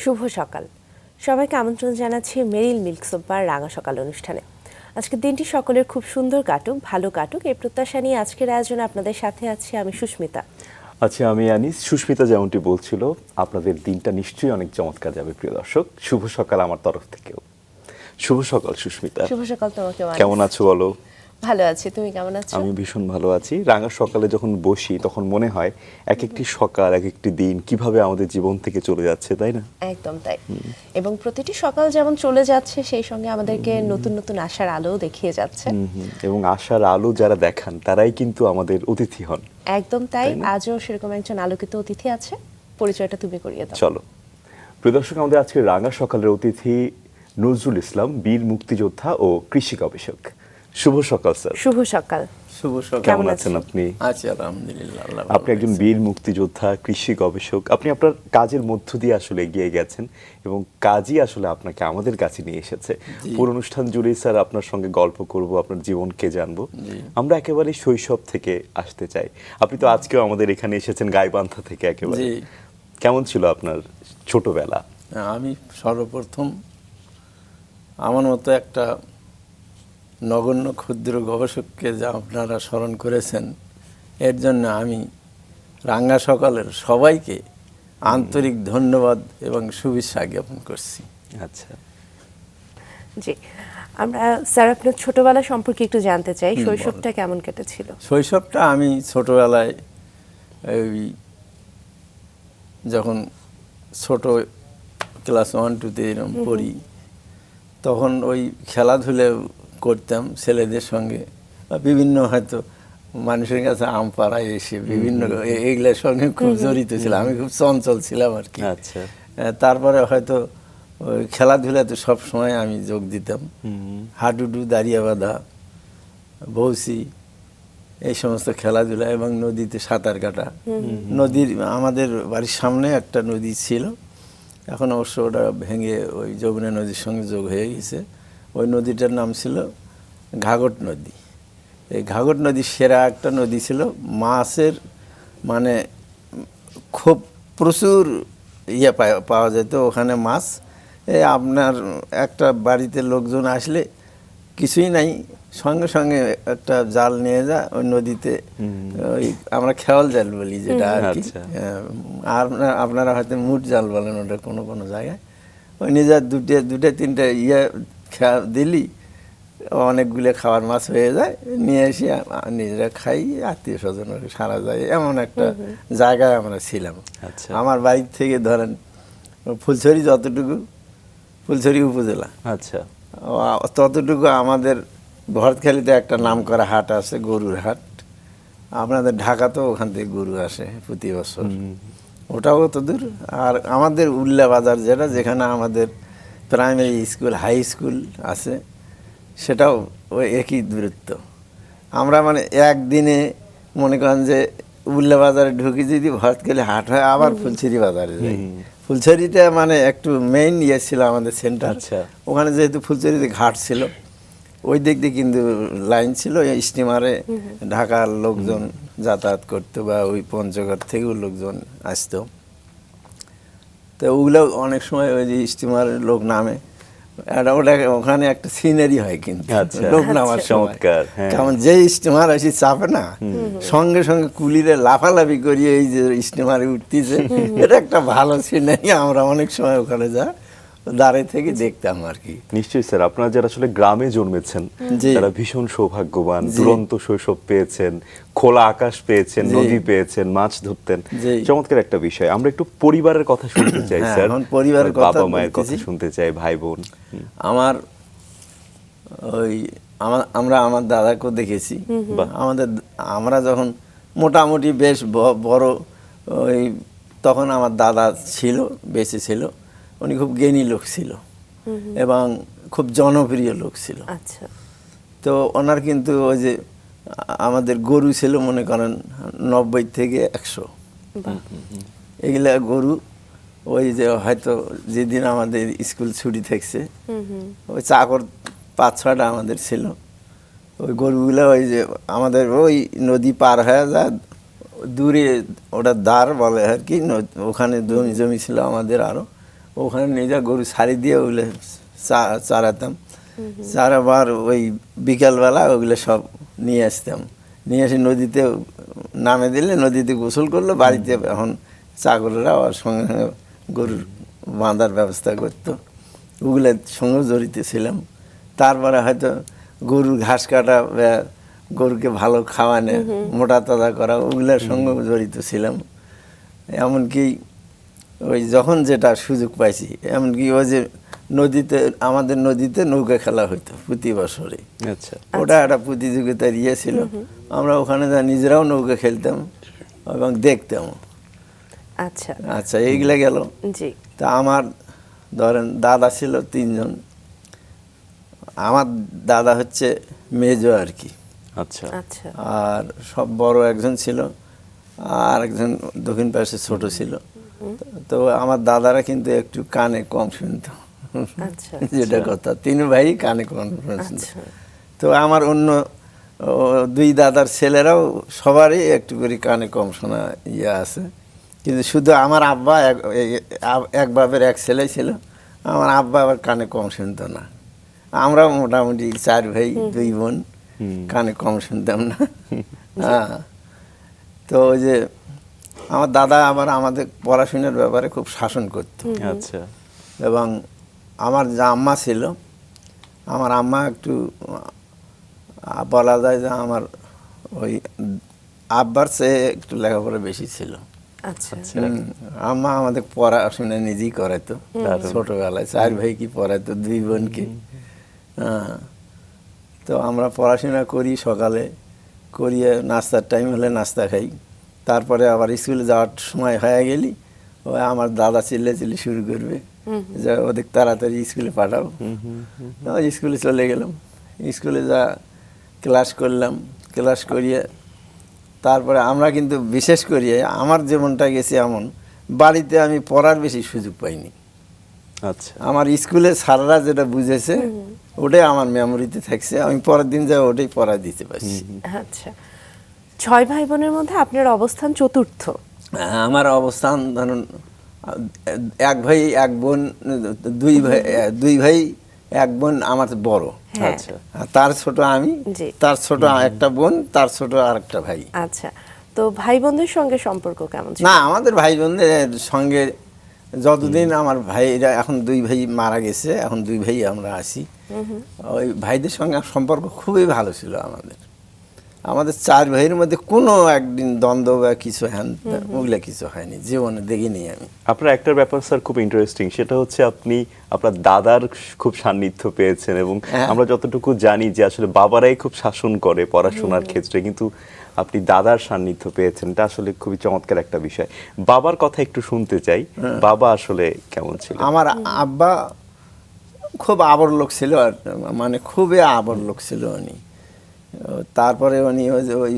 শুভ সকাল। সবাইকে আমন্ত্রণ জানাচ্ছি মেরিল মিল্ক সোপার রাঙা সকাল অনুষ্ঠানে। আজকের দিনটি সকলের খুব সুন্দর কাটুক, ভালো কাটুক, এই প্রত্যাশা নিয়ে আজকের আয়োজনে আপনাদের সাথে আছি আমি সুস্মিতা। আচ্ছা, আমি আনিস। সুস্মিতা যেমনটি বলছিল, আপনাদের দিনটা নিশ্চয়ই অনেক চমৎকার যাবে প্রিয় দর্শক। শুভ সকাল আমার তরফ থেকেও। শুভ সকাল সুস্মিতা। শুভ সকাল তোমাকে। কেমন আছো বলো? ভালো আছি, তুমি কেমন আছো? আমি ভীষণ ভালো আছি। রাঙা সকালে যখন বসি তখন মনে হয় এক একটি সকাল, এক একটি দিন কিভাবে আমাদের জীবন থেকে চলে যাচ্ছে, তাই না? একদম তাই। এবং প্রতিটি সকাল যেমন চলে যাচ্ছে সেই সঙ্গে আমাদেরকে নতুন নতুন আশার আলো দেখিয়ে যাচ্ছে। এবং আশার আলো যারা দেখান তারাই কিন্তু আমাদের অতিথি হন। একদম তাই। আজও সেরকম একজন আলোকিত অতিথি আছে, পরিচয়টা তুমি করিয়ে দাও। চলো প্রিয় দর্শক, আমাদের আজকে রাঙা সকালের অতিথি নজরুল ইসলাম, বীর মুক্তিযোদ্ধা ও কৃষি গবেষক। শুভ সকাল স্যার। শুভ সকাল। শুভ সকাল। কেমন আছেন আপনি? আছি আলহামদুলিল্লাহ। আপনি একজন বীর মুক্তিযোদ্ধা, কৃষি গবেষক। আপনি আপনার কাজের মধ্য দিয়ে আসলে এগিয়ে গেছেন এবং কাজই আসলে আপনাকে আমাদের কাছে নিয়ে এসেছে। পুরো অনুষ্ঠান জুড়েই স্যার আপনার সঙ্গে গল্প করব, আপনার জীবনকে জানবো। আমরা একেবারে শৈশব থেকে আসতে চাই। আপনি তো আজকেও আমাদের এখানে এসেছেন গাইবান্ধা থেকে একেবারে। কেমন ছিল আপনার ছোটবেলা? আমি সর্বপ্রথম আমার মতো একটা নগণ্য ক্ষুদ্র গবেষককে যা আপনারা স্মরণ করেছেন, এর জন্য আমি রাঙা সকালের সবাইকে আন্তরিক ধন্যবাদ এবং শুভেচ্ছা জ্ঞাপন করছি। আচ্ছা জি, আমরা স্যার আপনার ছোটবেলা সম্পর্কে একটু জানতে চাই। শৈশবটা কেমন কেটেছিল? শৈশবটা আমি ছোটবেলায় ওই যখন ছোট ক্লাস 1-2-তে এরকম পড়ি, তখন ওই খেলাধুলে করতাম ছেলেদের সঙ্গে, বিভিন্ন হয়তো মানুষের কাছে আম পাড়ায় এসে বিভিন্ন এগুলোর সঙ্গে খুব জড়িত ছিলাম। আমি খুব চঞ্চল ছিলাম আর কি। আচ্ছা। তারপরে হয়তো ওই খেলাধুলাতে সব সময় আমি যোগ দিতাম। হাডুডু, দাঁড়িয়া বাঁধা, বৌসি, এই সমস্ত খেলাধুলা এবং নদীতে সাঁতার কাটা। নদীর আমাদের বাড়ির সামনে একটা নদী ছিল, এখন অবশ্য ওটা ভেঙে ওই যমুনা নদীর সঙ্গে যোগ হয়ে গেছে। ওই নদীটার নাম ছিল ঘাঘট নদী। এই ঘাঘট নদী সেরা একটা নদী ছিল। মাছের মানে খুব প্রচুর পাওয়া যেত ওখানে মাছ। এই আপনার একটা বাড়িতে লোকজন আসলে কিছুই নাই, সঙ্গে সঙ্গে একটা জাল নিয়ে যা ওই নদীতে, ওই আমরা খেয়াল জাল বলি যেটা আর কি। আর আপনারা হয়তো মুঠ জাল বলেন ওটা কোনো কোনো জায়গায়। ওই নিজের দুটো তিনটে দিলি অনেকগুলো খাওয়ার মাছ হয়ে যায়, নিয়ে এসে নিজেরা খাই, আত্মীয় স্বজন সারা যায়, এমন একটা জায়গায় আমরা ছিলাম। আমার বাড়ি থেকে ধরেন ফুলছড়ি যতটুকু, ফুলছড়ি উপজেলা, আচ্ছা, ততটুকু আমাদের ভরতখালিতে একটা নাম করা হাট আছে, গরুর হাট। আপনাদের ঢাকাতেও ওখান থেকে গরু আসে প্রতি বছর, ওটাও তো দূর। আর আমাদের উল্লা বাজার যেটা, যেখানে আমাদের প্রাইমারি স্কুল, হাই স্কুল আছে, সেটাও ওই একই দূরত্ব। আমরা মানে একদিনে মনে করেন যে উল্লা বাজারে ঢুকি, যদি ভরতখালি হাট হয় আবার ফুলছড়ি বাজারে যাই। ফুলছড়িটা মানে একটু মেইন ইয়ে ছিল আমাদের সেন্টার। ওখানে যেহেতু ফুলছড়িতে ঘাট ছিল, ওই দিক দিয়ে কিন্তু লাইন ছিল, স্টিমারে ঢাকার লোকজন যাতায়াত করতো বা ওই পঞ্চগড় থেকেও লোকজন আসতো। তো ওগুলো অনেক সময় ওই যে স্টিমারের লোক নামে, ওটা ওখানে একটা সিনারি হয় কিন্তু লোক নামার সময়। কারণ যে স্টিমার আসি চাপে না, সঙ্গে সঙ্গে কুলিরে লাফালাফি করিয়ে এই যে স্টিমারে উঠতেছে, এটা একটা ভালো সিনারি। আমরা অনেক সময় ওখানে দাঁড়িয়ে থেকে দেখতাম আর কি। নিশ্চয়ই স্যার, আপনারা যারা আসলে গ্রামে জন্মেছেন তারা ভীষণ সৌভাগ্যবান। দুরন্ত শৈশব পেয়েছেন, খোলা আকাশ পেয়েছেন, নদী পেয়েছেন, মাছ ধরতেন, চমৎকার একটা বিষয়। আমরা একটু পরিবারের কথা শুনতে চাই স্যার। পরিবারের কথা, বাবা মায়ের কথা শুনতে চাই, ভাই বোন। আমার দাদাকেও দেখেছি। আমরা যখন মোটামুটি বেশ বড়, ওই তখন আমার দাদা ছিল, বেঁচে ছিল। উনি খুব জ্ঞানী লোক ছিল এবং খুব জনপ্রিয় লোক ছিল। আচ্ছা। তো ওনার কিন্তু ওই যে আমাদের গরু ছিল মনে করেন 90 থেকে 100, এগুলা গরু। ওই যে হয়তো যেদিন আমাদের স্কুল ছুটি থাকছে, ওই চাকর 5-6টা আমাদের ছিল। ওই গরুগুলো ওই যে আমাদের ওই নদী পার হয়ে যায় দূরে, ওটা দ্বার বলে আর কি, ওখানে জমি ছিল আমাদের আরও। ওখানে নিজে গরু ছাড়ি দিয়ে ওগুলো চারাতাম, চারাবার ওই বিকালবেলা ওগুলো সব নিয়ে আসতাম, নিয়ে এসে নদীতে নামে দিলে নদীতে গোসল করলো, বাড়িতে এখন চাকররা ওর সঙ্গে সঙ্গে গরুর বাঁধার ব্যবস্থা করতো, ওগুলোর সঙ্গে জড়িত ছিলাম। তারপরে হয়তো গরুর ঘাস কাটা, গরুকে ভালো খাওয়ানো, মোটা তাজা করা, ওগুলোর সঙ্গে জড়িত ছিলাম। এমনকি ওই যখন যেটা সুযোগ পাইছি, এমনকি ওই যে নদীতে, আমাদের নদীতে নৌকা খেলা হইতো প্রতি বছরে, আচ্ছা ওটা একটা প্রতিযোগিতার ইয়ে ছিল। আমরা ওখানে নিজেরাও নৌকা খেলতাম এবং দেখতাম। আচ্ছা আচ্ছা, এইগুলা গেল। জি তা আমার ধরেন দাদা ছিল 3 জন। আমার দাদা হচ্ছে মেজো আর কি, আচ্ছা আচ্ছা আর সব বড় একজন ছিল, আর একজন দক্ষিণ পাশে ছোট ছিল। তো আমার দাদারা কিন্তু একটু কানে কম শুনতো, আচ্ছা যেটা কথা, 3 ভাই কানে কম শুনতো। আচ্ছা তো আমার অন্য 2 দাদার ছেলেরাও সবারই একটু করে কানে কম শোনা ইয়ে আছে, কিন্তু শুধু আমার আব্বা এক বাপের এক ছেলে ছিল, আমার আব্বা আবার কানে কম শুনতো না। আমরাও মোটামুটি 4 ভাই 2 বোন কানে কম শুনতাম না। হ্যাঁ, তো ওই যে আমার দাদা আবার আমাদের পড়াশোনার ব্যাপারে খুব শাসন করতো। আচ্ছা এবং আমার যা আম্মা ছিল, আমার আম্মা একটু বলা যায় যে আমার ওই আব্বার চেয়ে একটু লেখাপড়া বেশি ছিল। আচ্ছা আম্মা আমাদের পড়াশোনা নিজেই করাইতো ছোটবেলায়, 4 ভাই কি পড়াইতো, 2 বোনকে। হ্যাঁ, তো আমরা পড়াশোনা করি, সকালে করিয়ে নাস্তার টাইম হলে নাস্তা খাই, তারপরে আবার স্কুলে যাওয়ার সময় হয়ে গেলি ওই আমার দাদা চিল্লি শুরু করবে যে ওদের তাড়াতাড়ি স্কুলে পাঠাও। ওই স্কুলে চলে গেলাম, স্কুলে যা ক্লাস করলাম, ক্লাস করিয়ে তারপরে আমরা কিন্তু বিশেষ করিয়ে আমার জীবনটা গেছে এমন, বাড়িতে আমি পড়ার বেশি সুযোগ পাইনি। আচ্ছা আমার স্কুলে স্যাররা যেটা বুঝেছে ওটাই আমার মেমোরিতে থাকছে, আমি পরের দিন যা ওটাই পড়া দিতে পারছি। আচ্ছা 6 ভাই বোনের মধ্যে আপনার অবস্থান চতুর্থ। আমার অবস্থান ধরুন 1 ভাই 1 বোন, 2 ভাই 1 বোন আমার বড়। হ্যাঁ। আচ্ছা আর তার ছোট আমি, জি। তার ছোট একটা বোন, তার ছোট আরেকটা ভাই। আচ্ছা, তো ভাই বোনদের সঙ্গে সম্পর্ক কেমন ছিল? না, আমাদের ভাই বোনদের সঙ্গে যতদিন আমার ভাইরা, এখন 2 ভাই মারা গেছে, এখন 2 ভাই আমরা আছি, ওই ভাইদের সঙ্গে সম্পর্ক খুবই ভালো ছিল আমাদের। আমাদের 4 ভাইয়ের মধ্যে কোনো একদিন দ্বন্দ্ব বা কিছু হ্যান ওগুলা কিছু হয়নি, জীবনে দেখিনি আমি। আপনার একটা ব্যাপার স্যার খুব ইন্টারেস্টিং, সেটা হচ্ছে আপনি আপনার দাদার খুব সান্নিধ্য পেয়েছেন, এবং আমরা যতটুকু জানি যে আসলে বাবারাই খুব শাসন করে পড়াশোনার ক্ষেত্রে, কিন্তু আপনি দাদার সান্নিধ্য পেয়েছেন, এটা আসলে খুবই চমৎকার একটা বিষয়। বাবার কথা একটু শুনতে চাই, বাবা আসলে কেমন ছিল? আমার আব্বা খুব আবর লোক ছিল, আর মানে খুবই আবর লোক ছিল উনি। তারপরে উনি ওই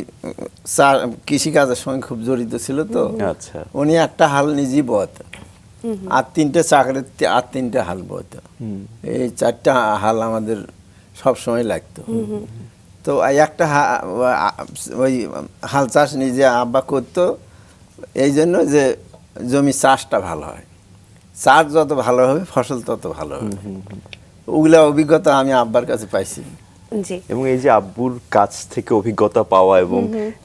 কৃষিকাজের সঙ্গে খুব জড়িত ছিল, তো আচ্ছা উনি একটা হাল নিজেই বত, আর 3টে চাকরির আর 3টে হাল বত। এই 4টা হাল আমাদের সব সময় লাগতো। তো একটা ওই হাল চাষ নিজে আব্বা করতো, এই জন্য যে জমি চাষটা ভালো হয়, চাষ যত ভালো হবে ফসল তত ভালো হবে। ওগুলা অভিজ্ঞতা আমি আব্বার কাছে পাইছি। জি। এবং এই যে আব্বুর কাছ থেকে অভিজ্ঞতা পাওয়া এবং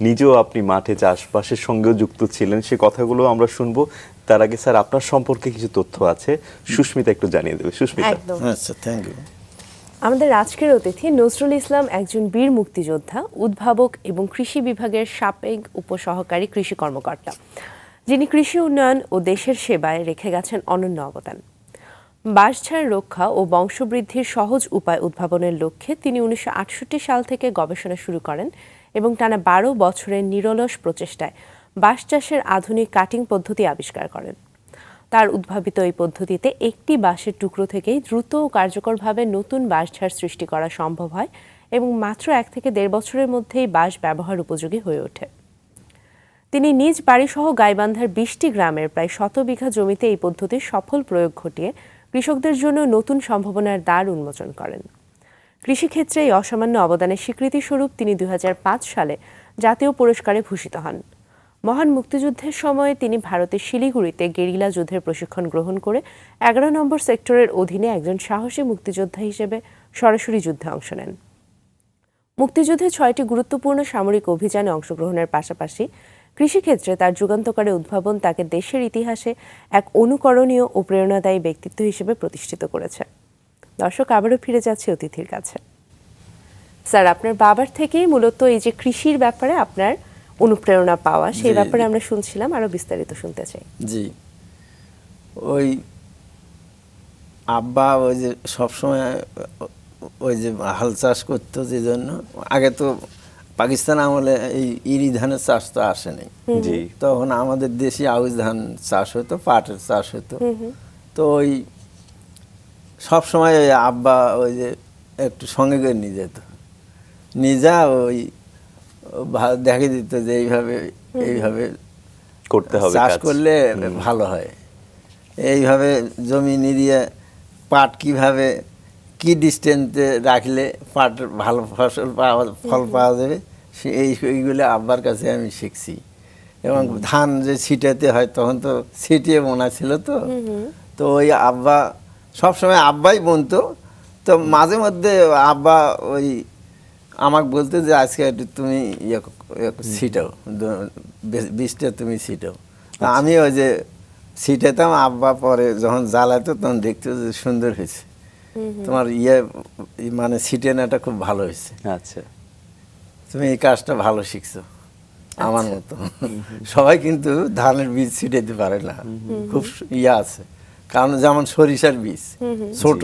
নিজেও আপনি মাঠে চাষবাসের সঙ্গেও যুক্ত ছিলেন, সে কথাগুলো আমরা শুনবো। তার আগে স্যার আপনার সম্পর্কে কিছু তথ্য আছে, সুস্মিতা একটু জানিয়ে দেবে। সুস্মিতা। একদম। আচ্ছা, থ্যাংক ইউ। আমাদের আজকের অতিথি নজরুল ইসলাম একজন বীর মুক্তিযোদ্ধা, উদ্ভাবক এবং কৃষি বিভাগের সাবেক উপসহকারী কৃষি কর্মকর্তা, যিনি কৃষি উন্নয়ন ও দেশের সেবায় রেখে গেছেন অনন্য অবদান। বাঁশঝাড় রক্ষা ও বংশবৃদ্ধির সহজ উপায় উদ্ভাবনের লক্ষ্যে তিনি 1968 সাল থেকে গবেষণা শুরু করেন এবং টানা 12 বছরের নিরলস প্রচেষ্টায় বাঁশ চাষের আধুনিক কাটিং পদ্ধতি আবিষ্কার করেন। তার উদ্ভাবিত এই পদ্ধতিতে একটি বাঁশের টুকরো থেকেই দ্রুত ও কার্যকরভাবে নতুন বাঁশঝাড় সৃষ্টি করা সম্ভব হয় এবং মাত্র 1 থেকে 1.5 বছরের মধ্যেই বাঁশ ব্যবহার উপযোগী হয়ে ওঠে। তিনি নিজ বাড়িসহ গাইবান্ধার 20টি গ্রামের প্রায় 100 বিঘা জমিতে এই পদ্ধতির সফল প্রয়োগ ঘটিয়ে কৃষকদের জন্য নতুন সম্ভাবনার দ্বার উন্মোচন করেন। কৃষিক্ষেত্রে এই অসামান্য অবদানের স্বীকৃতিস্বরূপ তিনি 2005 সালে জাতীয় পুরস্কারে ভূষিত হন। মহান মুক্তিযুদ্ধের সময় তিনি ভারতের শিলিগুড়িতে গেরিলা যুদ্ধের প্রশিক্ষণ গ্রহণ করে 11 নম্বর সেক্টরের অধীনে একজন সাহসী মুক্তিযোদ্ধা হিসেবে সরাসরি যুদ্ধে অংশ নেন। মুক্তিযুদ্ধে 6টি গুরুত্বপূর্ণ সামরিক অভিযানে অংশগ্রহণের পাশাপাশি কৃষিক্ষেত্রে তার যুগান্তকারী উদ্ভাবন তাকে দেশের ইতিহাসে এক অনুকরণীয় ও প্রেরণাদায়ী ব্যক্তিত্ব হিসেবে প্রতিষ্ঠিত করেছে। দর্শক, আবারও ফিরে যাচ্ছে অতিথির কাছে। স্যার, আপনার বাবার থেকেই মূলত এই যে কৃষির ব্যাপারে আপনার অনুপ্রেরণা পাওয়া, সেই ব্যাপারে আমরা শুনছিলাম, আরো বিস্তারিত শুনতে চাই। জি, ওই আব্বা ওই যে সবসময় ওই যে হাল চাষ করতো, যে জন্য আগে তো পাকিস্তান আমলে এই ইরি ধানের চাষ তো আসেনি, জি, তখন আমাদের দেশি আউশ ধান চাষ হতো, পাটের চাষ হতো। তো ওই সবসময় ওই আব্বা ওই যে একটু সঙ্গে করে নিয়ে যেত, নিয়ে যা ওই দেখে দিত যে এইভাবে এইভাবে করতে হবে চাষ কাজ। করলে ভালো হয়, এইভাবে জমি নিড়িয়ে পাট কিভাবে কি ডিস্টেন্সে রাখলে পাট ভালো ফল পাওয়া যাবে, এইগুলো আব্বার কাছে আমি শিখছি। এবং ধান যে ছিটাতে হয়, তখন তো ছিটিয়ে বোনা ছিল, তো ওই আব্বা সবসময় আব্বাই বুনতো। তো মাঝে মধ্যে আব্বা ওই আমাকে বলতো যে আজকে একটু তুমি ছিটাও, বীজটা তুমি ছিটাও। আমি ওই যে ছিটাতাম, আব্বা পরে যখন জ্বালাতো তখন দেখতো যে সুন্দর হয়েছে, তোমার মানে ছিটানোটা খুব ভালো হয়েছে, আচ্ছা, তুমি এই কাজটা ভালো শিখছো আমার মতো। সবাই কিন্তু ধানের বীজ ছিটাতে পারে না, খুব আছে। কারণ যেমন সরিষার বীজ ছোট,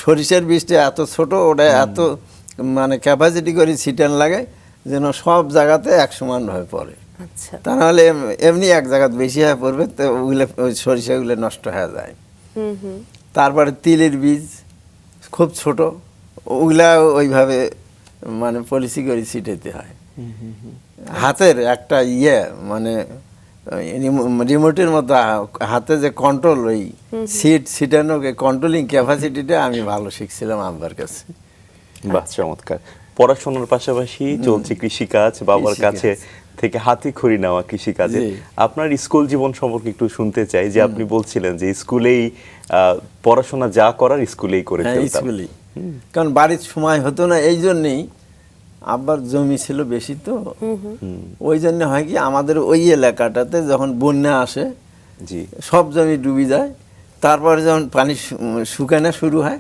সরিষার বীজটা এত ছোট, ওটা এত মানে ক্যাপাসিটি করে ছিটান লাগে যেন সব জায়গাতে এক সমানভাবে পড়ে। আচ্ছা, তা নাহলে এমনি এক জায়গাতে বেশি হয়ে পড়বে, তো ওগুলো ওই সরিষাগুলো নষ্ট হয়ে যায়। তারপরে তিলের বীজ খুব ছোট, ওগুলা ওইভাবে মানে পলিসি করে ছিটাতে হয়। হাতের একটা মানে রিমোটের মতো হাতে যে কন্ট্রোল, ওই ছিটানো কন্ট্রোলিং ক্যাপাসিটিটা আমি ভালো শিখছিলাম আব্বার কাছে। বাহ, চমৎকার। পড়াশোনার পাশাপাশি চলছে কৃষিকাজ, বাবার কাছে থেকে হাতে খড়ি নেওয়া কৃষিকাজে। আপনার স্কুল জীবন সম্পর্কে একটু শুনতে চাই, যে আপনি বলছিলেন যে স্কুলেই পড়াশোনা যা করার স্কুলেই করে ফেলতাম। স্কুলেই, কারণ বাড়ির সময় হতো না, এই জন্যেই আব্বার জমি ছিল বেশি, তো ওই জন্য হয় কি আমাদের ওই এলাকাটাতে যখন বন্যা আসে, জি, সব জমি ডুবে যায়। তারপরে যখন পানি শুকানো শুরু হয়,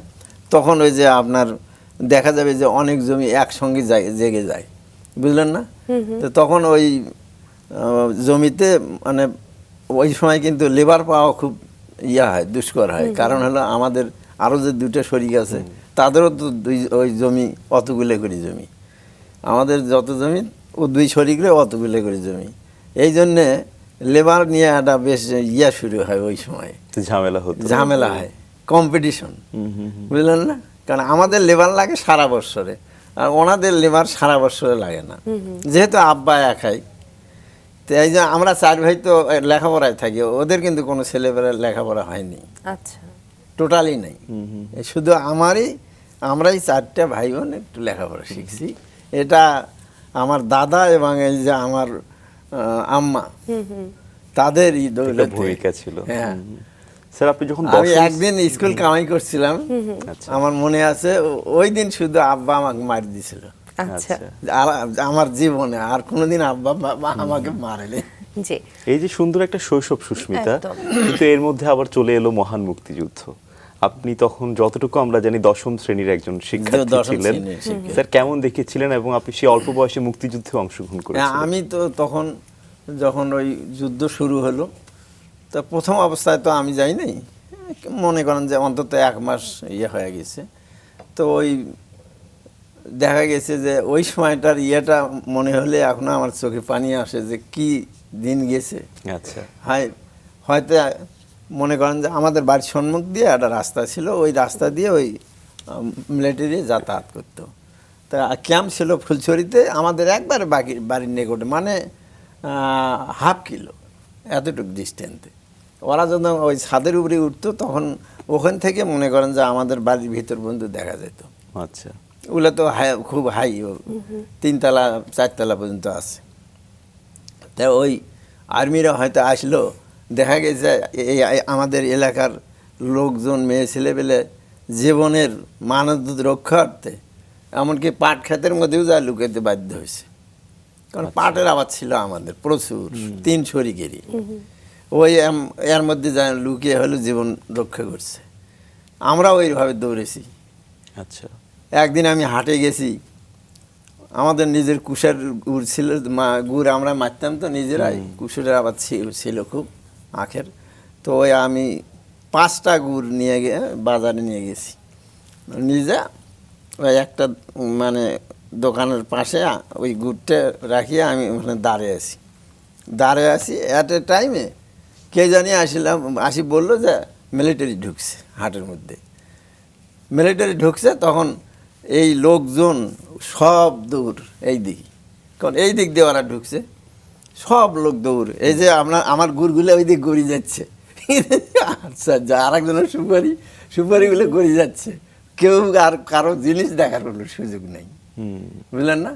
তখন ওই যে আপনার দেখা যাবে যে অনেক জমি একসঙ্গে জেগে যায়, বুঝলেন না? তো তখন ওই জমিতে মানে ওই সময় কিন্তু লেবার পাওয়া খুব হয়, দুষ্কর হয়। কারণ হলো আমাদের আরও যে দুটো শরিক আছে, তাদেরও তো ওই জমি অতগুলো করে জমি, আমাদের যত জমি ও দুই শরিকরে অতগুলো করে জমি। এই জন্যে লেবার নিয়ে একটা বেশ শুরু হয় ওই সময়, ঝামেলা হয়, কম্পিটিশন, বুঝলেন না? কারণ আমাদের লেবার লাগে সারা বৎসরে, আর ওনাদের লেবার সারা বৎসরে লাগে না, যেহেতু আব্বা একাই। তো এই যে আমরা 4 ভাই তো লেখাপড়ায় থাকি, ওদের কিন্তু কোনো ছেলেবেলার লেখাপড়া হয়নি, আচ্ছা, টোটালি নেই। শুধু আমরাই 4টা ভাই বোন একটু লেখাপড়া শিখছি। এটা আমার দাদা এবং এই যে আমার আম্মা, তাদেরই ভূমিকা ছিল। হ্যাঁ, স্যার, আপনি যখন আমি একদিন স্কুল কামাই করছিলাম, আমার মনে আছে, ওই দিন শুধু আব্বা আমাকে মার দিয়েছিল। আচ্ছা, আমার জীবনে আর কোনোদিন আব্বা আমাকে মারেনি। জি, এই যে সুন্দর একটা শৈশব সুস্মিতা, কিন্তু এর মধ্যে আবার চলে এলো মহান মুক্তিযুদ্ধ। আপনি তখন যতটুকু আমরা জানি 10ম শ্রেণীর একজন শিক্ষার্থী ছিলেন। স্যার, কেমন দেখেছিলেন এবং আপনি সেই অল্প বয়সে মুক্তিযুদ্ধে অংশগ্রহণ করেছিলেন? আমি তো তখন যখন ওই যুদ্ধ শুরু হলো, তো প্রথম অবস্থায় তো আমি যাই নাই, মনে করেন যে অন্তত 1 মাস হয়ে গেছে। তো ওই দেখা গেছে যে ওই সময়টার মনে হলে এখনো আমার চোখে পানি আসে, যে কি দিন গেছে। আচ্ছা, হয়তো মনে করেন যে আমাদের বাড়ির সম্মুখ দিয়ে একটা রাস্তা ছিল, ওই রাস্তা দিয়ে ওই মিলিটারি যাতায়াত করতো। তা ক্যাম্প ছিল ফুলছড়িতে, আমাদের একবারে বাড়ির নিকটে, মানে ½ কিলো এতটুকু ডিস্টেন্সে। ওরা যখন ওই ছাদের উপরে উঠতো, তখন ওখান থেকে মনে করেন যে আমাদের বাড়ির ভিতর পর্যন্ত দেখা যেত। আচ্ছা, ওগুলো তো খুব হাই, 3 তলা 4 তলা পর্যন্ত আছে। তা ওই আর্মিরা হয়তো আসলো, দেখা গেছে এই আমাদের এলাকার লোকজন, মেয়ে ছেলেপেলে জীবনের মানব রক্ষার্থে এমনকি পাট ক্ষেতের মধ্যেও যা লুকাতে বাধ্য হয়েছে, কারণ পাটের আবাদ ছিল আমাদের প্রচুর, 3 শরিকেরই। ওই এর মধ্যে যা লুকিয়ে হলো জীবন রক্ষা করছে। আমরা ওইভাবে দৌড়েছি। আচ্ছা, একদিন আমি হাটে গেছি, আমাদের নিজের কুশের গুড় ছিল, গুড় আমরা মারতাম তো নিজেরাই, কুশের আবার ছিল খুব আখের। তো ওই আমি 5টা গুড় নিয়ে গিয়ে বাজারে নিয়ে গেছি, নিজে ওই একটা মানে দোকানের পাশে ওই গুড়টা রাখিয়ে আমি ওখানে দাঁড়িয়ে আছি। অ্যাট এ টাইমে কে জানি আসি বললো যে মিলিটারি ঢুকছে হাটের মধ্যে। মিলিটারি ঢুকছে, তখন এই লোকজন সব দৌড় এই দিকে, কারণ এই দিক দিয়ে ওরা ঢুকছে, সব লোক দৌড়। এই যে আমার গুড়গুলো ওই দিক গড়ি যাচ্ছে, আচ্ছা যা আর একজনের সুপারিগুলো গড়ি যাচ্ছে, কেউ আর কারো জিনিস দেখার কোনো সুযোগ নেই, বুঝলেন না?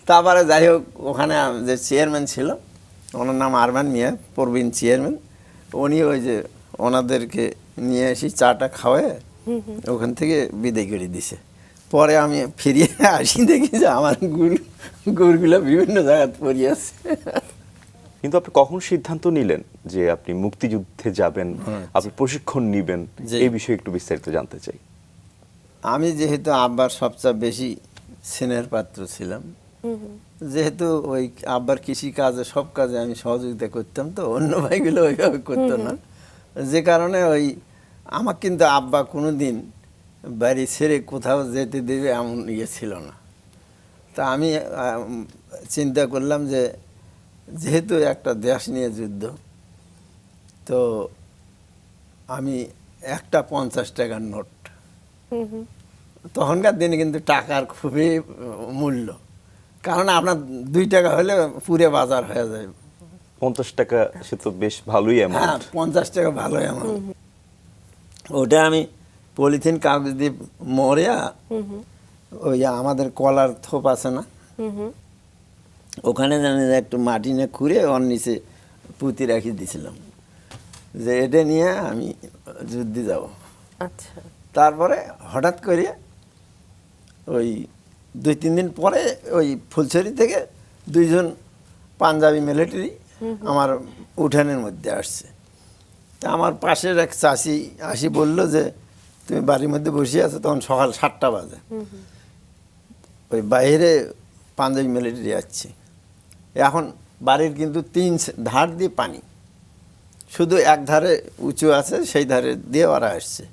তারপরে যাই হোক, ওখানে যে চেয়ারম্যান ছিল, ওনার নাম আরমান মিয়া, প্রবীণ চেয়ারম্যান, উনি ওই যে ওনাদেরকে নিয়ে এসে চাটা খাওয়ায় ওখান থেকে বিদায় করে দিছে। পরে আমি ফিরিয়ে আসি, দেখি যে আমার গুড়গুলো বিভিন্ন জায়গায় পড়ে আছে। কিন্তু আপনি কখন সিদ্ধান্ত নিলেন যে আপনি মুক্তিযুদ্ধে যাবেন, আপনি প্রশিক্ষণ নিবেন? এই বিষয়ে একটু বিস্তারিত জানতে চাই। আমি যেহেতু আব্বার সবচেয়ে বেশি স্নেহের পাত্র ছিলাম, যেহেতু ওই আব্বার কৃষি কাজে সব কাজে আমি সহযোগিতা করতাম, তো অন্য ভাইগুলো ওইভাবে করতো না, যে কারণে ওই আমাকে কিন্তু আব্বা কোনো দিন বাড়ি ছেড়ে কোথাও যেতে দেবে এমন ইয়ে ছিল না। তা আমি চিন্তা করলাম যে যেহেতু একটা দেশ নিয়ে যুদ্ধ, তো আমি একটা 50 টাকার নোট, তখনকার দিনে কিন্তু টাকার খুবই মূল্য, কারণ আপনার 2 টাকা হলে পুরে বাজার হয়ে যায়। 50 টাকা সে তো বেশ ভালোই হ্যাঁ, অ্যামাউন্ট। 50 টাকা ভালোই অ্যামাউন্ট। ওটা আমি পলিথিন কাগজ দিয়ে মরিয়া, ওই আমাদের কলার থোপ আছে না, ওখানে জানি একটু মাটি নিয়ে খুঁড়ে ওর নিচে পুঁতি রাখি দিয়েছিলাম যে এটা নিয়ে আমি যুদ্ধে যাব। আচ্ছা, তারপরে হঠাৎ করে ওই 2-3 দিন পরে ওই ফুলছড়ি থেকে 2 জন পাঞ্জাবি মিলিটারি আমার উঠানের মধ্যে আসছে। তা আমার পাশের এক চাষি আসি বলল যে তুমি বাড়ির মধ্যে বসে আছো, তখন সকাল 7টা বাজে, ওই বাইরে পাঞ্জাবি মিলিটারি আসছে। এখন বাড়ির কিন্তু 3 ধার দিয়ে পানি, শুধু এক ধারে উঁচু আছে, সেই ধারে দিয়ে ওরা আসছে।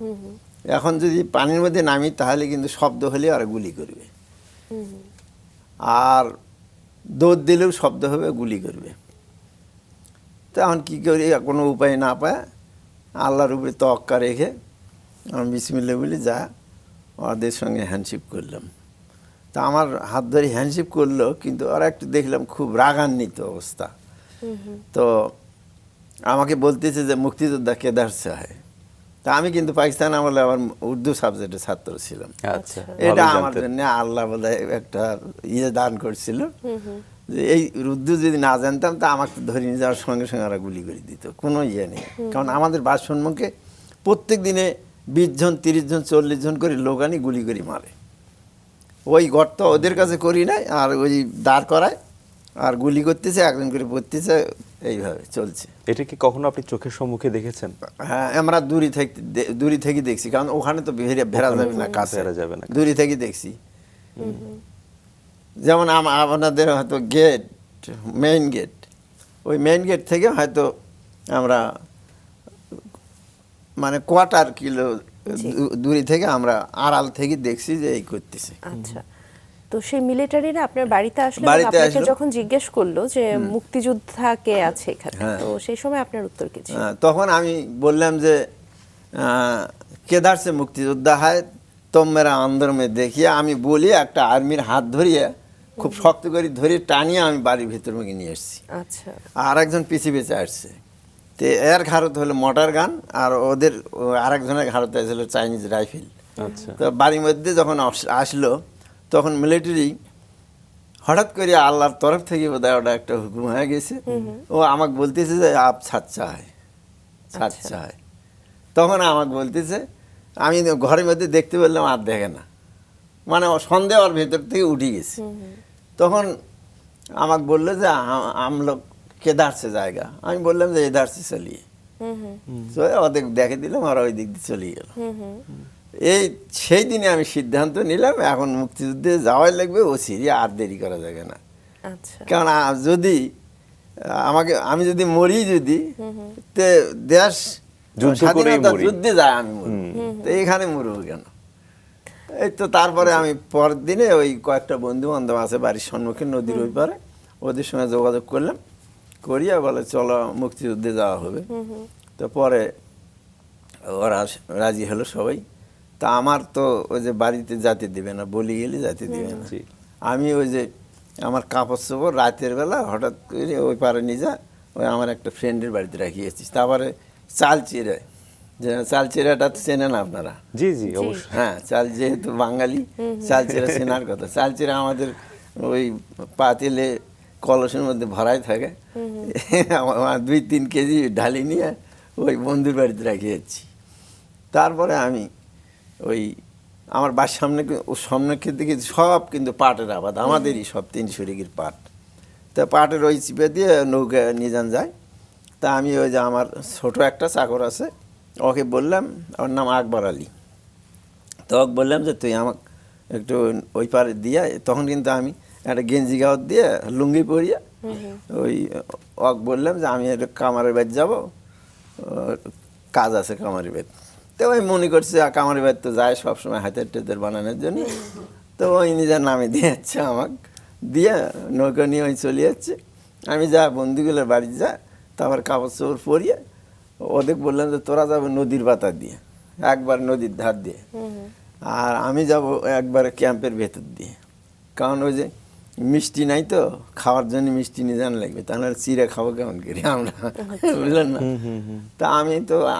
এখন যদি পানির মধ্যে নামি তাহলে কিন্তু শব্দ হলে ওরা গুলি করবে, আর দৌড় দিলেও শব্দ হবে, গুলি করবে। তো এখন কী করি, কোনো উপায় না পায় আল্লাহর উপরে তওয়াক্কা রেখে আমি বিসমিল্লাহ বলি যা ওদের সঙ্গে হ্যান্ডশিপ করলাম। তা আমার হাত ধরে হ্যান্ডশিপ করলো, কিন্তু ওরা একটু দেখলাম খুব রাগান্বিত অবস্থা। তো আমাকে বলতেছে যে মুক্তিযোদ্ধা কেদার সাহেব। তা আমি কিন্তু পাকিস্তান আমলে আবার উর্দু সাবজেক্টের ছাত্র ছিলাম। আচ্ছা, এটা ভালো আমার জানতেন। জন্য আল্লাহ বোধহয় একটা ইয়ে দান করছিল, যে এই উর্দু যদি না জানতাম তা আমাকে ধরে নিয়ে যাওয়ার সঙ্গে সঙ্গে ওরা গুলি করে দিত, কোনো ইয়ে নেই। কারণ আমাদের বাস সম্মুখে প্রত্যেক দিনে 20 জন 30 জন 40 জন করে লোক আনি গুলি করে মারে। ওই গর্ত ওদের কাছে করি নাই, আর ওই দাঁড় করায় আর গুলি করতেছে, একজন করে পড়তেছে, এইভাবে চলছে। এটা কি কখনো আপনি চোখের সম্মুখে দেখেছেন? হ্যাঁ, আমরা দূরে থেকে দেখছি, কারণ ওখানে তো ভেরা যাবে না, কাছে ফেরা যাবে না। দূরে থেকে দেখছি। যেমন আপনাদের হয়তো মেইন গেট, ওই মেইন গেট থেকে হয়তো আমরা মানে কোয়ার্টার কিলো দূরে থেকে আমরা আড়াল থেকে দেখছি যে এই করতেছে। আচ্ছা। তো সেই মিলিটারিরা আপনার বাড়িতে আসলো এবং বাড়িতে আপনাকে আসলো। যখন জিজ্ঞেস করলো যে মুক্তিযোদ্ধা কে আছে এখানে, হ্যাঁ। তো সেই সময় আপনার উত্তর কি ছিল? তখন আমি বললাম যে কেদার সে মুক্তিযোদ্ধা হয় তোম মেরা অন্দর মে দেখিয়ে, আমি বলি একটা আর্মির হাত ধরিয়ে খুব শক্ত করে ধরে টানিয়ে আমি বাড়ির ভিতর মুখে নিয়ে এসেছি। আচ্ছা, আর একজন পিছিয়ে আসছে। তো এর ঘাড়ত হলো মোটর গান, আর ওদের আরেকজনের ঘাড়ত ছিল চাইনিজ রাইফেল। আচ্ছা, তো বাড়ির মধ্যে যখন আসলো, তখন মিলিটারি হঠাৎ করে আল্লাহর তরফ থেকে বোধহয় ওটা একটা হুকুম হয়ে গেছে। ও আমাকে বলতেছে যে আপ ছাচ্চা হয়, ছাচ্চা হয়। তখন আমাকে বলতেছে, আমি ঘরের মধ্যে দেখতে পেলাম আর দেখে না, মানে সন্দেহ ওর ভেতর থেকে উঠে গেছে। তখন আমাকে বললো যে हम लोग किधर से जाएगा, আমি বললাম যে इधर से चलिए। তো ওদের দেখে দিলাম, আর ওই দিক দিয়ে চলে গেল। এই সেই দিনে আমি সিদ্ধান্ত নিলাম এখন মুক্তিযুদ্ধে যাওয়াই লাগবে, ও সিরিয়া আর দেরি করা যাবে না। আচ্ছা, কারণ যদি আমি যদি মরি, যদি তে দেশ যুদ্ধ করেই স্বাধীনতা মরি। যুদ্ধে যায় আমি মরি, তো এখানে মরবো কেন? এই তো তারপরে আমি পরের দিনে ওই কয়েকটা বন্ধু বান্ধব আছে বাড়ির সম্মুখে নদীর ওই পারে, ওদের সঙ্গে যোগাযোগ করলাম, করিয়া বলে চলো মুক্তিযুদ্ধে যাওয়া হবে। তো পরে ওরা রাজি হলো সবাই। তা আমার তো ওই যে বাড়িতে যেতে দিবে না, বলি গেলে যেতে দিবে না। জি। আমি ওই যে আমার কাপড় চোপড় রাতের বেলা হঠাৎ করে ওই পারে নিয়ে যা, ওই আমার একটা ফ্রেন্ডের বাড়িতে রাখিয়েছি। তারপরে চাল চিড়ে, যে চাল চিড়াটা তো চেনেন আপনারা? জি জি অবশ্যই। হ্যাঁ, চাল যেহেতু বাঙালি, চাল চিড়া চেনার কথা। চাল চিড়া আমাদের ওই পাতিলে কলসের মধ্যে ভরাই থাকে। আমার 2-3 কেজি ঢালি নিয়ে ওই বন্ধুর বাড়িতে রাখিয়েছি। তারপরে আমি ওই আমার বাড়ির সামনে খেতে কিন্তু সব কিন্তু পাটের আবাদ, আমাদেরই সব 300 ডিগ্রির পাট। তা পাটের ওই চিপে দিয়ে নৌকা নিয়ে যান যায়। তা আমি ওই যে আমার ছোট একটা চাকর আছে, ওকে বললাম, ওর নাম আকবর আলী। তো ওকে বললাম যে তুই আমাকে একটু ওই পারে দিয়ে, তখন কিন্তু আমি একটা গেঞ্জি গাওয়ার দিয়ে লুঙ্গি পরিয়ে ওই ওকে বললাম যে আমি একটু কামারের বাড়ি যাবো, কাজ আছে কামারের বাড়ি। তো ওই মনে করছে কামারের বাড়ি তো যায় সবসময় হাতের টেতের বানানোর জন্য। তো ওই নিজের নামে দিয়ে যাচ্ছে, আমাকে দিয়ে নৌকা নিয়ে ওই চলে যাচ্ছে। আমি যা বন্ধুগুলোর বাড়ি যা, তারপর কাপড় চোপড় পরিয়ে ওদের বললাম যে তোরা যাবো নদীর পাতা দিয়ে, একবার নদীর ধার দিয়ে, আর আমি যাব একবার ক্যাম্পের ভেতর দিয়ে। কারণ ওই যে মিষ্টি নাই তো, খাওয়ার জন্য মিষ্টি নিয়ে যান লাগবে, তাহলে চিড়ে খাবো কেমন করি আমরা, বুঝলেন না? তা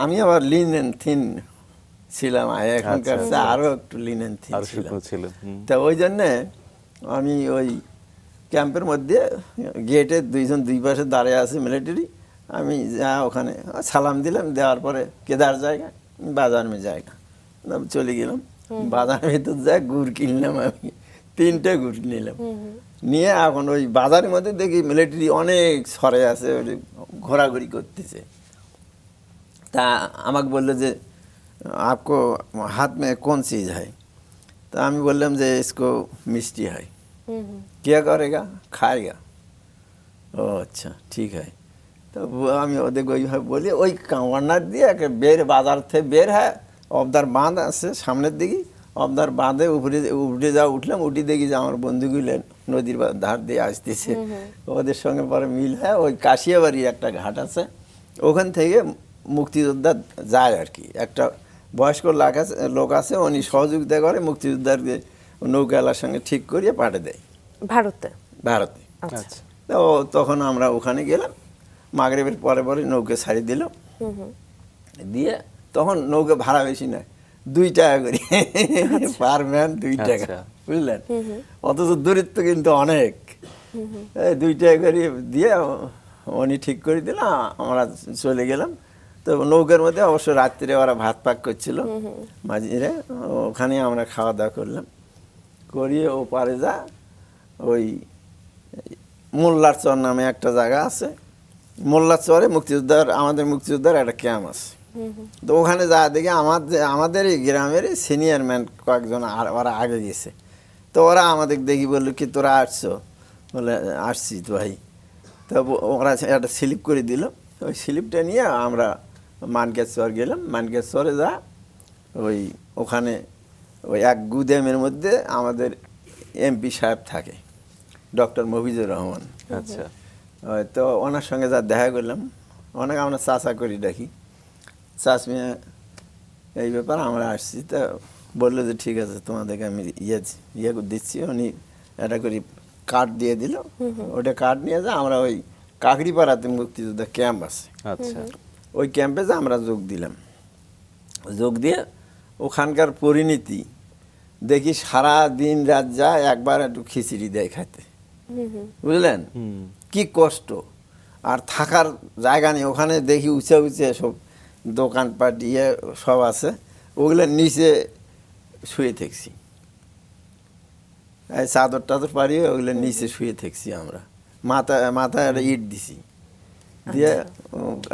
আমি আবার লিন অ্যান্ড থিন ছিলাম, এখনকার চেয়ে আরো একটু লিন অ্যান্ড থিন আরো ছিলাম। শুকনো ছিল। তা ওই জন্যে আমি ওই ক্যাম্পের মধ্যে গেটে দুই পাশে দাঁড়িয়ে আছে মিলিটারি। আমি যা ওখানে সালাম দিলাম, দেওয়ার পরে কেদার জায়গা, বাজার মে জায়গা, চলে গেলাম। বাজারের ভেতর যা গুড় কিনলাম, আমি 3টে গুড় নিলাম। নিয়ে এখন ওই বাজারের মধ্যে দেখি মিলিটারি অনেক সরে আছে, ঘোরাঘুরি করতেছে। তা আমাকে বললো যে आपको हाथ में कौन चीज़ है? तो আমি বললাম যে इसको मिष्टी है। क्या करेगा? खाएगा। ও আচ্ছা ঠিক है। তো আমি ওদের ওইভাবে বলি, ওই কর্নার দিয়ে একটা বাজার থেকে বের হয়, অবদার বাঁধ আছে সামনের দিকে, অবদার বাঁধে উঠলাম, উঠে দেখি যে আমার বন্ধুগুলো নদীর ধার দিয়ে আসতেছে। ওদের সঙ্গে পরে মিল হয়, ওই কাশিয়াবাড়ির একটা ঘাট আছে, ওখান থেকে মুক্তিযোদ্ধা যায় আর কি। একটা বয়স্ক লোক আছে, উনি সহযোগিতা করে, মুক্তিযোদ্ধারকে নৌকাওয়ালার সঙ্গে ঠিক করিয়ে পাঠিয়ে দেয় ভারতে। ভারতে। আচ্ছা। তো তখন আমরা ওখানে গেলাম, মাগরিবের পরে পরে নৌকা ছাড়ি দিল, দিয়ে তখন নৌকা ভাড়া বেশি নয়, 2 টাকা করে পার ম্যান, 2 টাকা, আচ্ছা। বুঝলেন? অথচ দূরত্ব কিন্তু অনেক। 2 টাকা করে দিয়ে উনি ঠিক করে দিল, আমরা চলে গেলাম। তো নৌকার মধ্যে অবশ্য রাত্রে ওরা ভাত পাক করছিল মাঝিরে, ওখানে আমরা খাওয়া দাওয়া করলাম, করিয়ে ও পারে যা ওই মোল্লার চর নামে একটা জায়গা আছে, মোল্লার চরে আমাদের মুক্তিযোদ্ধার একটা ক্যাম্প আছে। তো ওখানে যা দেখি আমাদের এই গ্রামের সিনিয়র ম্যান কয়েকজন ওরা আগে গেছে। তো ওরা আমাদের দেখি বললো কি তোরা আসছো? বলে আসছি তো ভাই। তো ওরা একটা স্লিপ করে দিল, ওই স্লিপটা নিয়ে আমরা মানকেশ্বর গেলাম। মানকেশ্বরে যা ওখানে ওই এক গুদামের মধ্যে আমাদের এমপি সাহেব থাকে, ডক্টর মফিজুর রহমান। আচ্ছা। তো ওনার সঙ্গে যা দেখা করলাম, অনেক আমরা চাচা করি ডাকি, চাষ মিয়া এই ব্যাপার আমরা আসছি। তা বললো যে ঠিক আছে তোমাদেরকে আমি ইয়ে দিচ্ছি। উনি একটা করে কার্ড দিয়ে দিল, ওটা কার্ড নিয়ে যা আমরা ওই কাকড়িপাড়াতে মুক্তিযোদ্ধা ক্যাম্প আছে, আচ্ছা। ওই ক্যাম্পে যা আমরা যোগ দিলাম। যোগ দিয়ে ওখানকার পরিণতি দেখি সারা দিন রাত যা একবার একটু খিচুড়ি দেয় খাইতে, বুঝলেন কি কষ্ট, আর থাকার জায়গা নেই। ওখানে দেখি উঁচা উঁচা সব দোকানপাট ইয়ে সব আছে, ওগুলোর নিচে শুয়ে থাকছি, এই চাদর টাদর পাড়িয়ে ওগুলোর নিচে শুয়ে থাকছি আমরা। মাথায় একটা ইট দিছি, দিয়ে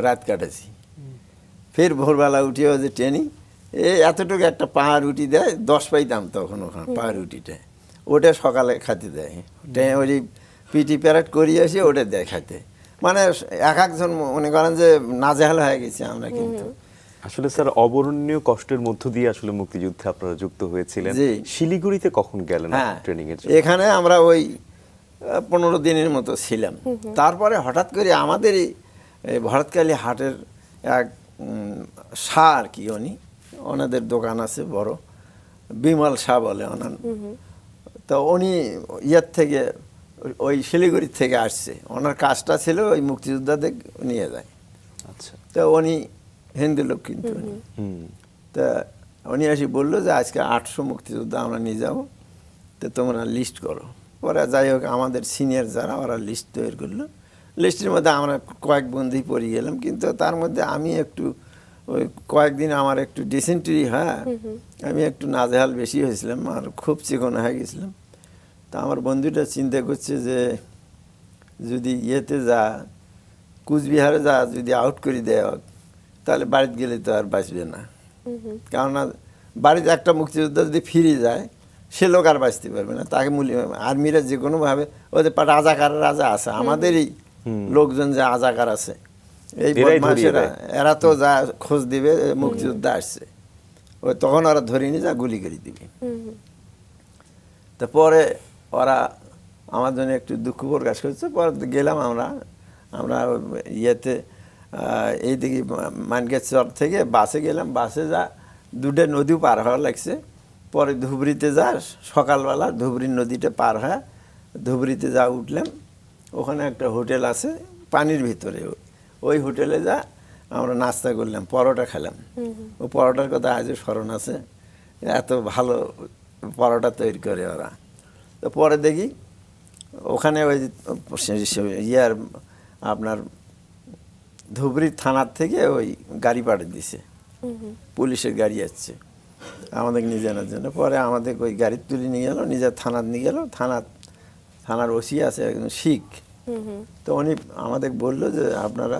রাত কাটাছি। ফের ভোরবেলা উঠিয়ে ওই যে ট্রেনিং, এই এতটুকু একটা পাহাড় উঠি দেয়, 10 পাইতাম তখন ওখানে পাহাড় উঠিটা, ওটা সকালে খাতে দেয়। ওই পিটি প্যারেড করিয়ে আসি, ওটা দেয় খাতে। মানে এক একজন মনে করেন যে নাজেহাল হয়ে গেছি আমরা। কিন্তু আসলে স্যার অবর্ণনীয় কষ্টের মধ্য দিয়ে আসলে মুক্তিযুদ্ধে আপনারা যুক্ত হয়েছিলেন। জি। শিলিগুড়িতে কখন গেলেন হ্যাঁ, ট্রেনিং এর জন্য? এখানে আমরা ওই 15 দিনের মতো ছিলাম। তারপরে হঠাৎ করে আমাদের এই ভরতকালী হাটের এক শাহ আর কি, ওনাদের দোকান আছে বড়, বিমল শাহ বলে ওনার। তো উনি ইয়ের থেকে, ওই শিলিগুড়ির থেকে আসছে। ওনার কাজটা ছিল ওই মুক্তিযোদ্ধাদের নিয়ে যায়। আচ্ছা। তো উনি হিন্দু লোক, কিন্তু উনি, তা উনি এসে বললো যে আজকে 800 মুক্তিযোদ্ধা আমরা নিয়ে যাবো, তো তোমরা লিস্ট করো। পরে যাই হোক আমাদের সিনিয়র যারা, ওরা লিস্ট তৈরি করলো। লিস্টের মধ্যে আমরা কয়েক বন্ধুই পড়ে গেলাম, কিন্তু তার মধ্যে আমি একটু ওই কয়েকদিন আমার একটু ডিসেন্ট্রি, হ্যাঁ আমি একটু নাজেহাল বেশি হয়েছিলাম আর খুব চিকন হয়ে গেছিলাম। তা আমার বন্ধুটা চিন্তা করছে যে যদি ইয়েতে যা, কুচবিহারে যা, যদি আউট করে দেয় তাহলে বাড়িতে গেলে তো আর বাঁচবে না। কেননা বাড়িতে একটা মুক্তিযোদ্ধা যদি ফিরে যায়, সে লোক আর বাঁচতে পারবে না। তাকে আর্মিরা যে কোনোভাবে, ওদের রাজাকার রাজা আছে, আমাদেরই লোকজন যে রাজাকার আছে, এই বদমাশেরা, এরা তো যা খোঁজ দিবে মুক্তিযোদ্ধা আসছে, ওই তখন ওরা ধরে নিয়ে যা গুলি করে দিবে। তারপরে ওরা আমার জন্য একটু দুঃখ প্রকাশ করছে। পরে গেলাম আমরা ইয়েতে, এইদিকে মানগেশ্বর থেকে বাসে গেলাম। বাসে যা দুটো নদী পার হওয়া লাগছে। পরে ধুবড়িতে যা সকালবেলা ধুবড়ি নদীটা পার হয়ে ধুবড়িতে যা উঠলাম, ওখানে একটা হোটেল আছে পানির ভিতরে, ওই হোটেলে যা আমরা নাস্তা করলাম, পরোটা খেলাম। ও পরোটার কথা আজও স্মরণ আছে, এত ভালো পরোটা তৈরি করে ওরা। তো পরে দেখি ওখানে ওই ইয়ার আপনার ধুবড়ি থানার থেকে ওই গাড়ি পাঠিয়ে দিছে, পুলিশের গাড়ি আসছে আমাদের নিয়ে জানার জন্য। পরে আমাদের ওই গাড়ি তুলে নিয়ে গেল, নিজের থানার নিয়ে গেল। থানার ওসি আছে একজন শিখ, তো উনি আমাদের বললো যে আপনারা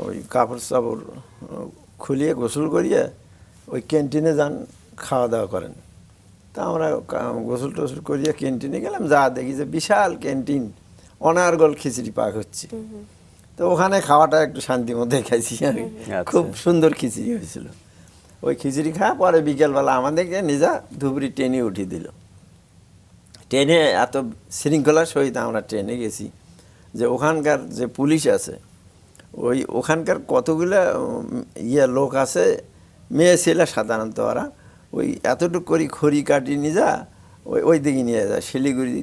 ওই কাপড় চাপড় খুলিয়ে গোসল করিয়ে ওই ক্যান্টিনে যান, খাওয়া দাওয়া করেন। তা আমরা গোসল টোসল করিয়ে ক্যান্টিনে গেলাম। যা দেখি যে বিশাল ক্যান্টিন, অনার্গল খিচুড়ি পাক হচ্ছে। তো ওখানে খাওয়াটা একটু শান্তি মধ্যে খাইছি আমি। খুব সুন্দর খিচুড়ি হয়েছিল। ওই খিচুড়ি খাওয়া পরে বিকেলবেলা আমাদেরকে নিজা ধুবড়ি ট্রেনে উঠিয়ে দিল। ট্রেনে এত শৃঙ্খলার সহিত আমরা ট্রেনে গেছি যে ওখানকার যে পুলিশ আছে, ওখানকার কতগুলো লোক আছে, মেয়ে ছেলে সাধারণত, ওরা ওই এতটুকু করি খড়ি কাটি নিয়ে যা, ওই দিকে নিয়ে যায়, শিলিগুড়ি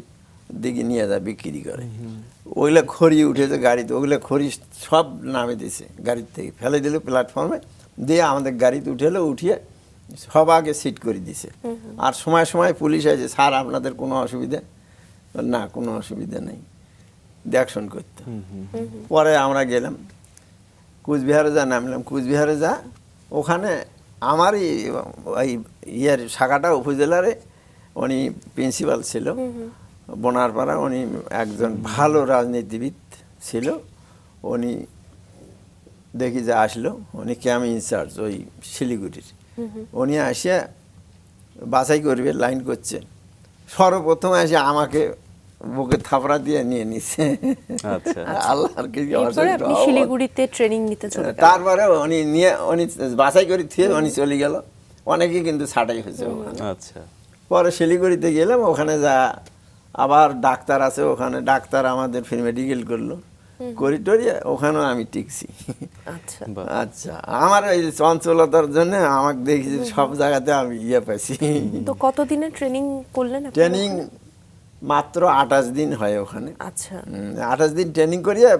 দিকে নিয়ে যায় বিক্রি করে। ওইগুলো খড়ি উঠেছে গাড়িতে, ওগুলো খড়ি সব নামে দিয়েছে গাড়ির থেকে, ফেলে দিল প্ল্যাটফর্মে, দিয়ে আমাদের গাড়িতে উঠিয়ে সব আগে সিট করে দিছে। আর সময় সময় পুলিশ আছে, স্যার আপনাদের কোনো অসুবিধা না? কোনো অসুবিধা নেই, দেখশন করতে। পরে আমরা গেলাম কুচবিহারে, নামলাম কুচবিহারে। ওখানে আমারই ওই শাখাটা উপজেলারে উনি প্রিন্সিপাল ছিল, বনারপাড়া। উনি একজন ভালো রাজনীতিবিদ ছিল। উনি দেখি যে আসলো, উনি ক্যাম্প ইনচার্জ ওই শিলিগুড়ির। উনি আসে বাছাই করবে, লাইন করছে। সর্বপ্রথম এসে আমাকে বুকে থাপড়া দিয়ে নিয়ে নিচ্ছে। আল্লাহর কি শিলিগুড়িতে ট্রেনিং নিতে চলে গেল। তারপরে উনি বাছাই করে থিয়ে উনি চলে গেল। অনেকেই কিন্তু ছাঁটাই হয়েছে ওখানে। পরে শিলিগুড়িতে গেলাম, ওখানে যা আবার ডাক্তার আছে, ওখানে ডাক্তার আমাদের ফির মেডিকেল করলো, করি টরিয়ে ওখানেও আমি টিকছি। আচ্ছা, আমার এই চঞ্চলতার জন্য আমাকে দেখি সব জায়গাতে আমি পাইছি। তো কতদিনের ট্রেনিং করলেন? ট্রেনিং মাত্র 28 দিন হয় ওখানে। আচ্ছা, 28 দিন ট্রেনিং করিয়ে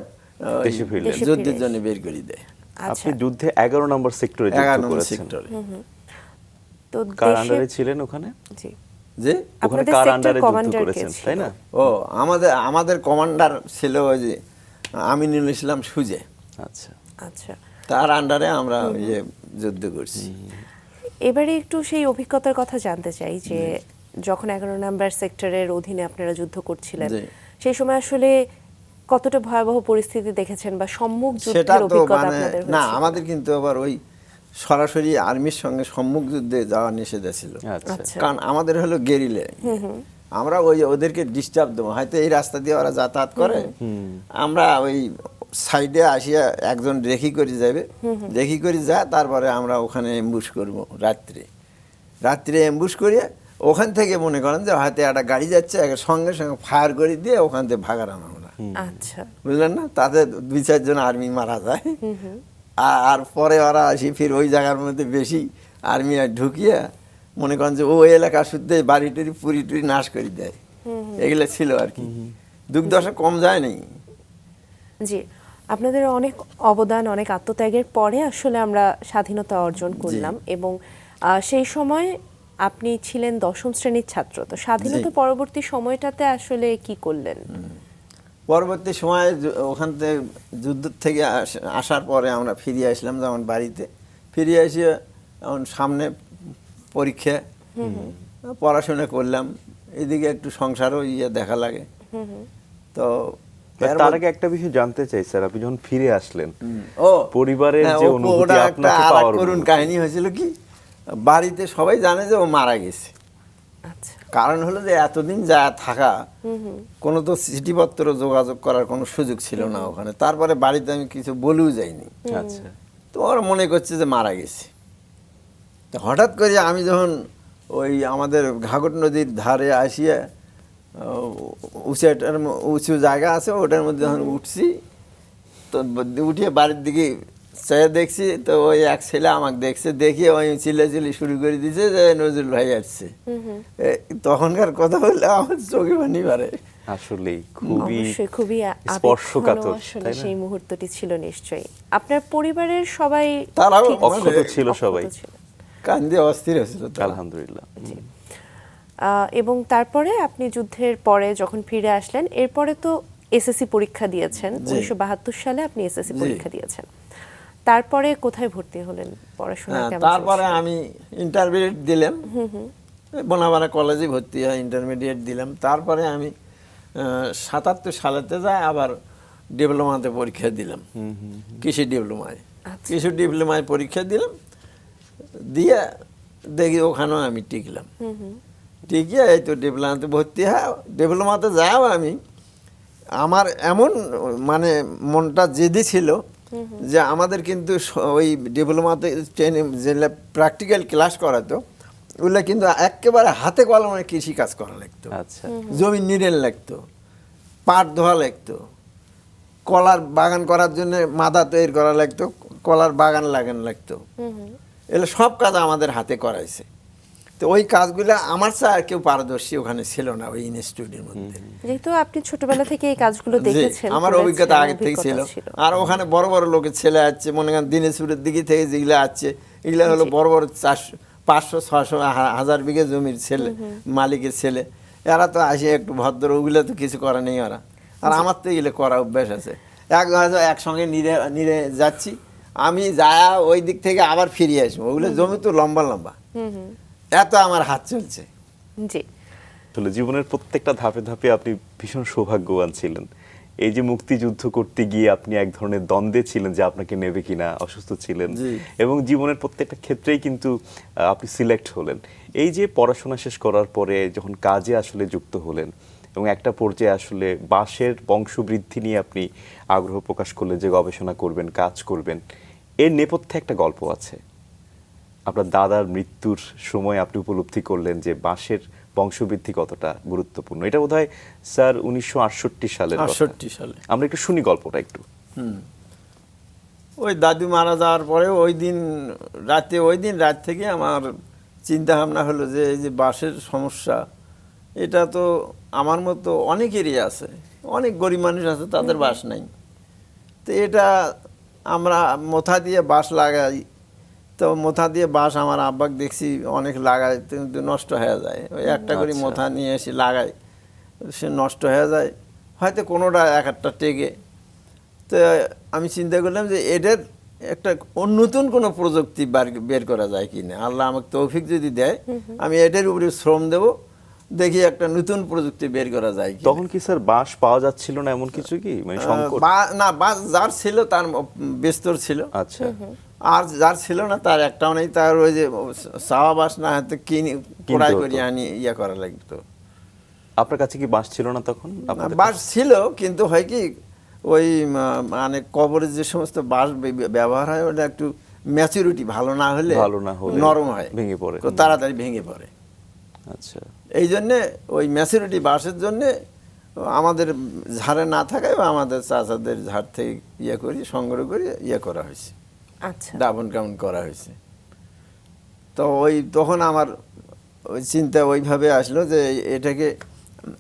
যুদ্ধের জন্য বের করে দেয়। আপনি যুদ্ধে 11 নম্বর সেক্টরে যুদ্ধ করেছেন। তো কার আন্ডারে ছিলেন ওখানে? জি, যে ওখানে আপনাদের কার sector আন্ডারে যুদ্ধ commander কে করেছেন ছিল? তাই না? ও আমাদের কমান্ডার ছিল ওই যে আমিনুল ইসলাম সুজে, আচ্ছা আচ্ছা, তার আন্ডারে আমরা ইয়ে যুদ্ধ করছি। এবারে একটু সেই অভিজ্ঞতার কথা জানতে চাই যে যখন 11 নম্বর সেক্টরের অধীনে আপনারা যুদ্ধ করছিলেন, জি। সেই সময় আসলে কতটা ভয়াবহ পরিস্থিতি দেখেছেন বা সম্মুখ সেটা যুদ্ধের তো অভিজ্ঞতা মানে আপনাদের না, হয়েছিল? আমাদের কিন্তু আবার ওই সরাসরি আর্মির সঙ্গে সম্মুখ যুদ্ধে যাওয়া নিষেধ ছিল। আচ্ছা আচ্ছা। কারণ আমাদের হলো গেরিলে, আমরা ওই ওদেরকে ডিস্টার্ব দেবো, হয়তো এই রাস্তা দিয়ে ওরা যাতায়াত করে, আমরা ওই সাইডে আসিয়া একজন রেখি করে যাবে, রেখি করে যায়, তারপরে আমরা ওখানে এমবুশ করব রাত্রে এমবুশ করিয়ে ওখান থেকে মনে করেন যে হয়তো একটা গাড়ি যাচ্ছে, সঙ্গে সঙ্গে ফায়ার করে দিয়ে ওখান থেকে ভাগালাম আমরা, আচ্ছা, বুঝলেন না? তাতে 2-4 জন আর্মি মারা যায়। আর পরে ওরা আসি ফির ওই জায়গার মধ্যে বেশি আর্মি ঢুকিয়ে মনে করেন যে ওই এলাকা শুদ্ধে বাড়ি টুরি পুরি টুরি নাশ করে দেয়। এগুলো ছিল আর কি, দুর্দশা কম যায় নাই। জি, আপনাদের অনেক অবদান, অনেক আত্মত্যাগের পরে আসলে আমরা স্বাধীনতা অর্জন করলাম এবং সেই সময় আপনি ছিলেন 10ম শ্রেণীর ছাত্র। তো স্বাধীনতা পরবর্তী সময়টাতে আসলে কি করলেন? পরবর্তী সময়ে ওখান থেকে যুদ্ধ থেকে আসার পরে আমরা ফিরে আসলাম যেমন বাড়িতে, ফিরে এসে এখন সামনে পরীক্ষা, পড়াশোনা করলাম, এদিকে একটু সংসারও দেখা লাগে। তো তার আগে একটা বিষয় জানতে চাই স্যার, আপনি যখন ফিরে আসলেন ও পরিবারের যে অনুভূতি ওটা একটা আপনাকে আরেক পাওয়ার করুণ অনুভূতি। কাহিনী হয়েছিল কি, বাড়িতে সবাই জানে যে ও মারা গেছে। আচ্ছা, কারণ হলো যে এতদিন যা থাকা, কোনো তো চিঠিপত্র যোগাযোগ করার কোনো সুযোগ ছিল না ওখানে। তারপরে বাড়িতে আমি কিছু বলেও যাইনি, আচ্ছা তো ওরা মনে করছে যে মারা গেছে। তো হঠাৎ করে আমি যখন ওই আমাদের ঘাঘট নদীর ধারে আসিয়া উঁচু জায়গা আছে ওটার মধ্যে যখন উঠছি, তো উঠিয়ে বাড়ির দিকে চেয়ে দেখছি, তো ওই এক ছেলে আমাকে দেখছে, দেখিয়ে ওই চিল্লাচিল্লি শুরু করে দিয়েছে যে নজরুল ভাই আসছে। তখনকার কথা বললে আমার চোখে পানি পারে। আসলেই খুবই অবশ্যই খুবই স্পর্শকাতর, আসলে তাই না? সেই মুহূর্তটি ছিল নিশ্চয়ই। আপনার পরিবারের সবাই তারাও ঠিক অক্ষত ছিল সবাই। অক্ষত ছিল। কান্দে অস্থির হয়েছিল তারা। আলহামদুলিল্লাহ। এবং তারপরে আপনি যুদ্ধের পরে যখন ফিরে আসলেন, এরপরে তো এসএসসি পরীক্ষা দিয়েছেন। 1972 সালে আপনি এসএসসি জি। পরীক্ষা দিয়েছেন। তারপরে কোথায় ভর্তি হলেন? পড়াশোনা কেমন তারপরে চলছিল? আমি ইন্টারমিডিয়েট দিলাম, বনাবাড়া কলেজে ভর্তি হয়, ইন্টারমিডিয়েট দিলাম। তারপরে আমি 77 সালেতে যাই আবার ডিপ্লোমাতে পরীক্ষা দিলাম, কৃষি ডিপ্লোমায়। আচ্ছা। কৃষি ডিপ্লোমায় পরীক্ষা দিলাম, দিয়ে দেখি ওখানেও আমি টিকলাম। টিকিয়ে এই তো ডিপ্লোমাতে ভর্তি হয়। ডিপ্লোমাতে যাও আমি, আমার এমন মানে মনটা জেদি ছিল যে আমাদের কিন্তু ওই ডিপ্লোমাতে ট্রেনিং যেগুলো প্র্যাকটিক্যাল ক্লাস করাতো, ওগুলো কিন্তু একেবারে হাতে কলমে কৃষি কাজ করা লাগতো, আচ্ছা জমি নিড়েল লাগতো, পাট ধোয়া লাগতো, কলার বাগান করার জন্য মাদা তৈরি করা লাগতো, কলার বাগান লাগানো লাগতো। এগুলো সব কাজ আমাদের হাতে করাইছে। তো ওই কাজগুলো আমার চেয়ে আর কেউ পারদর্শী ওখানে ছিল না ওই ইনস্টিটিউটের মধ্যে। যেহেতু আপনি ছোটবেলা থেকে এই কাজগুলো জি, দেখেছেন, আমার করেছেন, অভিজ্ঞতা আগে থেকে ছিল। ছিল। আর ওখানে বড় বড় লোকের ছেলে আছে, মনে করেন দিনাজপুরের দিকে থেকে যেগুলো আছে, এগুলো হলো বড় বড় 500, 600, 1000 বিঘে জমির ছেলে, মালিকের ছেলে। এরা তো আসে একটু ভদ্র, ওগুলো তো কিছু করা নেই ওরা। আর আমার তো এগুলো করা অভ্যাস আছে। হয়তো একসঙ্গে নিরে যাচ্ছি, আমি যায়া ওই দিক থেকে আবার ফিরে আসবো, ওগুলো জমি তো লম্বা লম্বা, এত আমার হাত চলছে। জি, আসলে জীবনের প্রত্যেকটা ধাপে ধাপে আপনি ভীষণ সৌভাগ্যবান ছিলেন। এই যে মুক্তিযুদ্ধ করতে গিয়ে আপনি এক ধরনের দ্বন্দ্বে ছিলেন যে আপনাকে নেবে কিনা, অসুস্থ ছিলেন, জি। এবং জীবনের প্রত্যেকটা ক্ষেত্রেই কিন্তু আপনি সিলেক্ট হলেন। এই যে পড়াশোনা শেষ করার পরে যখন কাজে আসলে যুক্ত হলেন এবং একটা পর্যায়ে আসলে বাঁশের বংশবৃদ্ধি নিয়ে আপনি আগ্রহ প্রকাশ করলেন যে গবেষণা করবেন, কাজ করবেন, এর নেপথ্যে একটা গল্প আছে। আপনার দাদার মৃত্যুর সময় আপনি উপলব্ধি করলেন যে বাঁশের বংশবৃদ্ধি কতটা গুরুত্বপূর্ণ। এটা বোধহয় স্যার 1968 সালের কথা। 68 সালে আমরা একটু শুনি গল্পটা একটু। ওই দাদু মারা যাওয়ার পরে ওই দিন রাত থেকে আমার চিন্তা ভাবনা হলো যে এই যে বাঁশের সমস্যা, এটা তো আমার মতো অনেকেরই আছে, অনেক গরিব মানুষ আছে তাদের বাঁশ নাই। তো এটা আমরা মোথা দিয়ে বাঁশ লাগাই, তো মোথা দিয়ে বাঁশ আমার আব্বাক দেখছি অনেক লাগায়, কিন্তু নষ্ট হয়ে যায়। ওই একটা করে আচ্ছা। মোথা নিয়ে এসে লাগায়, সে নষ্ট হয়ে যায়, হয়তো কোনোটা এক একটা টেকে। তো আমি চিন্তা করলাম যে এদের একটা নতুন কোনো প্রযুক্তি বের করা যায় কি না, আল্লাহ আমাকে তৌফিক যদি দেয় আমি এটার উপরে শ্রম দেব, দেখি একটা নতুন প্রযুক্তি বের করা যায় কি। তখন কি স্যার বাঁশ পাওয়া যাচ্ছিল না এমন কিছু কি, মানে সংকট? না, বাস যার ছিল তার বিস্তর ছিল, আচ্ছা, আর যার ছিল না তার একটাও নেই। তার ওই যে চাওয়া বাস না হয়তো কিনে কোড়াই করে আনি ইয়ে করা লাগতো। আপনার কাছে কি বাঁশ ছিল না তখন? আপনাদের বাস ছিল, কিন্তু হয় কি ওই মানে কবরের যে সমস্ত বাঁশ ব্যবহার হয় ওটা একটু ম্যাচুরিটি ভালো না হলে নরম হয়, ভেঙে পড়ে, খুব তাড়াতাড়ি ভেঙে পড়ে। আচ্ছা, এই জন্যে ওই ম্যাচুরিটি বাঁশের জন্যে আমাদের ঝাড়ে না থাকায় বা আমাদের চাচাদের ঝাড় থেকে ইয়ে করি সংগ্রহ করে ইয়ে করা হয়েছে, আচ্ছা, দাফন কামন করা হয়েছে। তো ওই তখন আমার ওই চিন্তা ওইভাবে আসলো যে এটাকে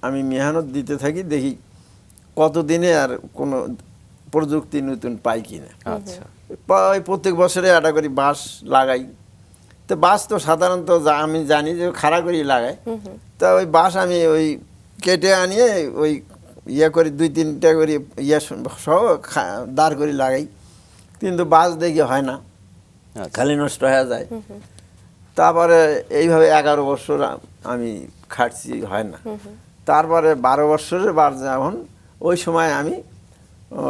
আমি মেহনত দিতে থাকি, দেখি কতদিনে আর কোনো প্রযুক্তি নতুন পাই কিনা। আচ্ছা, ওই প্রত্যেক বছরে একটা করে বাঁশ লাগাই। তো বাঁশ তো সাধারণত আমি জানি যে খাড়া করেই লাগায়, তা ওই বাঁশ আমি ওই কেটে আনিয়ে ওই ইয়ে করে 2-3টা করে ইয়ে সহ দাঁড় করে লাগাই, কিন্তু বাঁশ দেখি হয় না, আচ্ছা। খালি নষ্ট হয়ে যায়। তারপরে এইভাবে 11 বছর আমি খাটছি, হয় না। তারপরে 12 বছরের বার যখন, ওই সময় আমি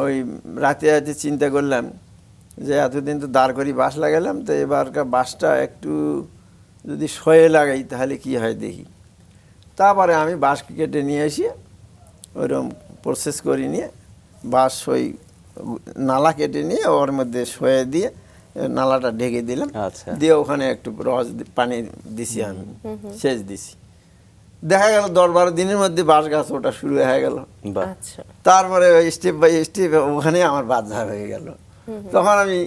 ওই রাতে রাতে চিন্তা করলাম যে এতদিন তো দাঁড় করি বাঁশ লাগালাম, তো এবারকার বাঁশটা একটু যদি শয়ে লাগাই তাহলে কি হয় দেখি। তারপরে আমি বাঁশ কেটে নিয়ে এসে ওইরকম প্রসেস করে নিয়ে বাঁশ ওই নালা কেটে নিয়ে ওর মধ্যে শয়ে দিয়ে নালাটা ঢেকে দিলাম, আচ্ছা। দিয়ে ওখানে একটু রস পানি দিছি, আমি সেচ দিছি। দেখা গেল 10-12 দিনের মধ্যে বাঁশ গাছ ওটা শুরু হয়ে গেল। বাহ, আচ্ছা, তারপরে ওই স্টেপ বাই স্টেপ ওখানে আমার বাজার হয়ে গেল। তখন আমি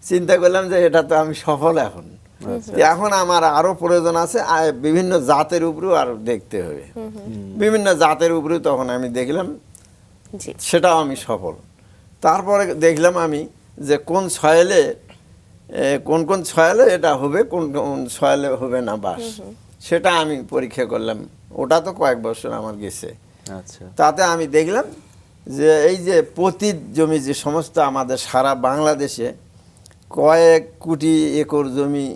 চিন্তা করলাম যে এটা তো আমি সফল এখন। তো এখন আমার আরো প্রয়োজন আছে, বিভিন্ন জাতের উপরেও আরো দেখতে হবে, বিভিন্ন জাতের উপরেও তখন আমি দেখলাম, জি, সেটাও আমি সফল। তারপরে দেখলাম আমি যে কোন সয়েলে কোন কোন সয়েলে এটা হবে, কোন কোন সয়েলে হবে না বাঁশ, সেটা আমি পরীক্ষা করলাম। ওটা তো কয়েক বছর আমার গেছে। আচ্ছা, তাতে আমি দেখলাম যে এই যে পতিত জমি, যে সমস্ত আমাদের সারা বাংলাদেশে কয়েক কোটি একর জমি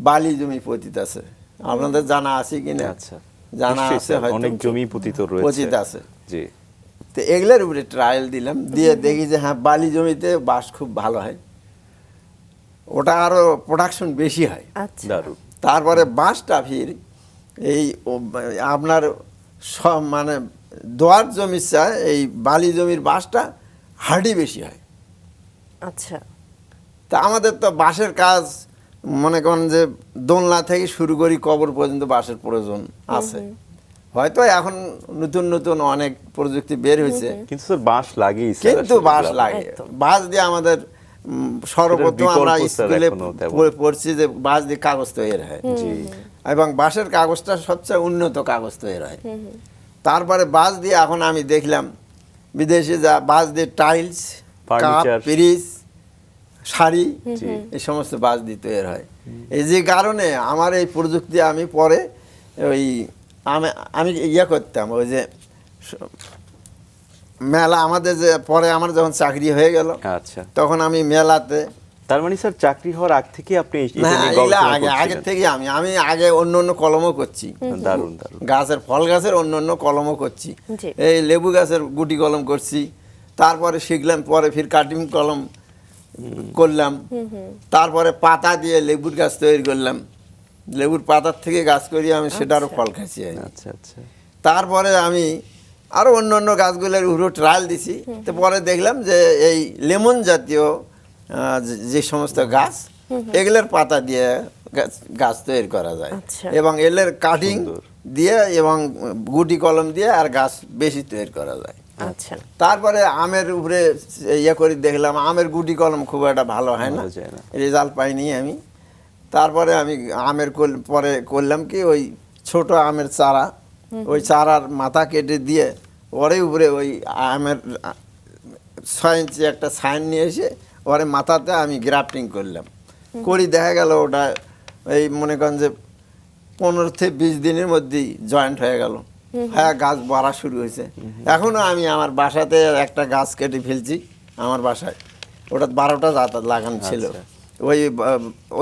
বালি জমি পতিত আছে, আপনাদের জানা আছে কিনা? আচ্ছা, জানা নিশ্চয়ই আছে, স্যার, হয়তো অনেক জমি পতিত রয়েছে, পতিত আছে। জি, তো এগুলোর উপরে ট্রায়াল দিলাম, দিয়ে দেখি যে হ্যাঁ বালি জমিতে বাঁশ খুব ভালো হয়, ওটা আরো প্রোডাকশন বেশি হয়। আচ্ছা, দারুণ, তারপরে বাঁশটা ফির এই আপনার সব মানে দোয়ার জমির চায় এই বালি জমির বাঁশটা হার্ডি বেশি হয়। আচ্ছা, তা আমাদের তো বাঁশের কাজ মনে করেন যে দোলনা থেকে শুরু করি কবর পর্যন্ত বাঁশের প্রয়োজন আছে। হয়তো এখন নতুন নতুন অনেক প্রযুক্তি বের হয়েছে, কিন্তু স্যার বাঁশ লাগেই স্যার, কিন্তু আসলে বাঁশ গ্রামে। লাগে। একদম। বাঁশ দিয়ে আমাদের সর্বপ্রথম বিকল্প আমরা স্যার স্কুলে এখনো তেমন। পড়ছি যে বাঁশ দিয়ে কাগজ তৈরি হয়, জি, এবং বাঁশের কাগজটা সবচেয়ে উন্নত কাগজ তৈরি হয়। তারপরে বাঁশ দিয়ে এখন আমি দেখলাম বিদেশে যা বাঁশ দিয়ে টাইলস, কাপ, ফার্নিচার, পিরিচ, শাড়ি, জি, এই সমস্ত বাঁশ দিয়ে তৈরি হয়। এই যে কারণে আমার এই প্রযুক্তি আমি পরে ওই আমি ইয়ে করতাম, ওই যে মেলা আমাদের যে পরে আমার যখন চাকরি হয়ে গেল, আচ্ছা, তখন আমি মেলাতে, তার মানে স্যার চাকরি হওয়ার আগ থেকে আপনি এটা না নিয়ে এগুলা গবেষণা আগে করছিলেন? থেকে আমি আগে অন্য অন্য কলমও করছি, দারুণ, দারুণ, গাছের ফল গাছের অন্য অন্য কলমও করছি, জি, এই লেবু গাছের গুটি কলম করছি। তারপরে শিখলাম, পরে ফির কাটিং কলম করলাম। তারপরে পাতা দিয়ে লেবুর গাছ তৈরি করলাম, লেবুর পাতার থেকে গাছ করি আমি, সেটারও ফল খাচ্ছি আমি। আচ্ছা, আচ্ছা, তারপরে আমি আরো অন্য অন্য গাছগুলোর উপরে ট্রায়াল দিছি। তো পরে দেখলাম যে এই লেমন জাতীয় যে সমস্ত গাছ, এগুলোর পাতা দিয়ে গাছ তৈরি করা যায়, আচ্ছা। এবং এলের কাটিং দিয়ে এবং গুটি কলম দিয়ে আর গাছ বেশি তৈরি করা যায়। আচ্ছা, তারপরে আমের উপরে ইয়ে করে দেখলাম আমের গুটি কলম খুব একটা ভালো হয় না, ভালো যায় না। রেজাল্ট পাইনি আমি। তারপরে আমি আমের পরে করলাম কি, ওই ছোট আমের চারা, ওই চারার মাথা কেটে দিয়ে ওরে উপরে ওই আমের 6 ইঞ্চি একটা সাইন নিয়ে এসে ওরে মাথাতে আমি গ্রাফটিং করলাম। করি দেখা গেল ওটা এই মনে করেন যে 15 থেকে 20 দিনের মধ্যেই জয়েন্ট হয়ে গেল, হ্যাঁ গাছ বাড়া শুরু হয়েছে। এখনো আমি আমার বাসাতে একটা গাছ কেটে ফেলছি আমার বাসায়, ওটা 12টা জাত লাগানো ছিল।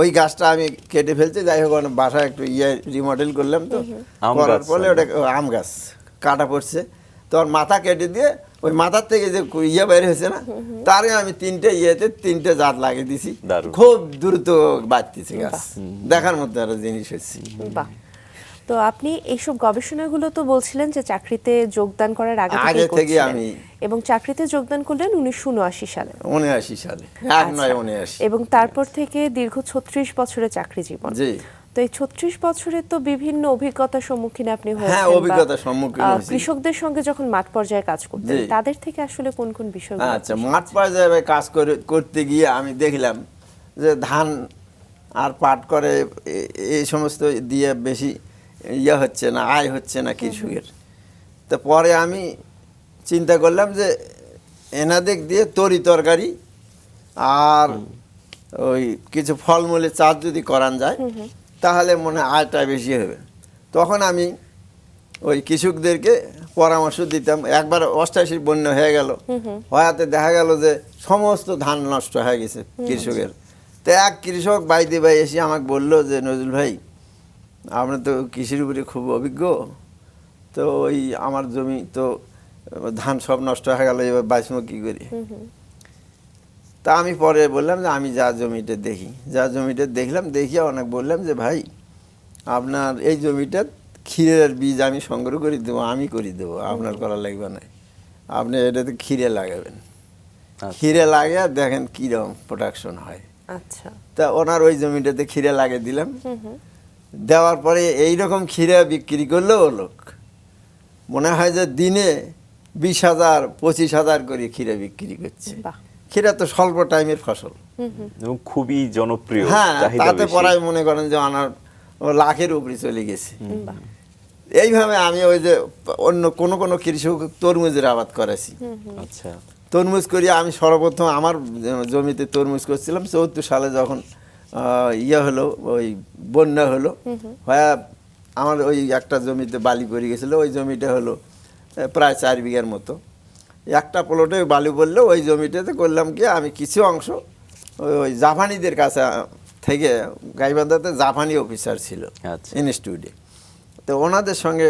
ওই গাছটা আমি কেটে ফেলছি, যাই হোক বাসায় একটু রিমডেল করলাম, তো করার পরে ওটা আম গাছ কাটা পড়ছে, তো ওর মাথা কেটে দিয়ে ওই মাথার থেকে যে বের হয়েছে না, তারে আমি 3টে জাত লাগিয়ে দিছি, খুব দ্রুত বাড়তেছে গাছ, দেখার মধ্যে একটা জিনিস হচ্ছে। বাহ। তো আপনি এইসব গবেষণাগুলো তো বলছিলেন যে চাকরিতে যোগদান করার আগে থেকে আমি, এবং চাকরিতে যোগদান করলেন 1979 সালে। 79 সালে, 1979। এবং তারপর থেকে দীর্ঘ 36 বছরের চাকরি জীবন। জি। তো এই 36 বছরে তো বিভিন্ন অভিজ্ঞতার সম্মুখীন আপনি হয়েছেন। হ্যাঁ, অভিজ্ঞতার সম্মুখীন হয়েছি। কৃষকদের সঙ্গে যখন মাঠ পর্যায়ে কাজ করতেন, তাদের থেকে আসলে কোন কোন বিষয়গুলো? আচ্ছা, মাঠ পর্যায়ে কাজ করতে গিয়ে আমি দেখলাম যে ধান আর পাট করে এই সমস্ত দিয়ে বেশি হচ্ছে না, আয় হচ্ছে না কৃষকের। তো পরে আমি চিন্তা করলাম যে এনাদের দিয়ে তরি তরকারি আর ওই কিছু ফলমূলের চাষ যদি করান যায় তাহলে মনে হয় আয়টা বেশি হবে। তখন আমি ওই কৃষকদেরকে পরামর্শ দিতাম। একবার 88 বন্যা হয়ে গেল, হওয়াতে দেখা গেল যে সমস্ত ধান নষ্ট হয়ে গেছে কৃষকের। তো এক কৃষক বাইতে ভাই এসে আমাকে বললো যে নজরুল ভাই, আপনার তো কৃষির উপরে খুব অভিজ্ঞ, তো ওই আমার জমি তো ধান সব নষ্ট হয়ে গেল, এবার বাঁচবো কী করি? তা আমি পরে বললাম যে আমি যা জমিটা দেখলাম, দেখিয়ে অনেক বললাম যে ভাই, আপনার এই জমিটা ক্ষীরের বীজ আমি সংগ্রহ করে দেবো, আমি করে দেবো, আপনার করা লাগবে না, আপনি এটাতে ক্ষীরে লাগাবেন, ক্ষীরে লাগিয়ে দেখেন কীরকম প্রোডাকশন হয়। আচ্ছা। তা ওনার ওই জমিটাতে ক্ষীরে লাগিয়ে দিলাম। দেওয়ার পরে এইরকম ক্ষীরে বিক্রি করলেও লোক মনে হয় যে দিনে 20,000 25,000 করে ক্ষীরে বিক্রি করছে। ক্ষীরা তো স্বল্প টাইমের ফসল এবং খুবই জনপ্রিয়। হ্যাঁ, তাতে পড়ায় মনে করেন যে আমার লাখের উপরে চলে গেছে। এইভাবে আমি ওই যে অন্য কোন কৃষক তরমুজের আবাদ করেছি। আচ্ছা। তরমুজ করি আমি সর্বপ্রথম আমার জমিতে তরমুজ করছিলাম 74 সালে, যখন হলো ওই বন্যা হলো, হয় আমার ওই একটা জমিতে বালি পড়ে গেছিলো, ওই জমিটা হলো প্রায় 4 বিঘার মতো। একটা প্লটে বালু পড়লে ওই জমিটাতে করলাম কি, আমি কিছু অংশ ওই জাপানিদের কাছে থেকে, গাইবান্ধাতে জাপানি অফিসার ছিল ইনস্টিটিউটে, তো ওনাদের সঙ্গে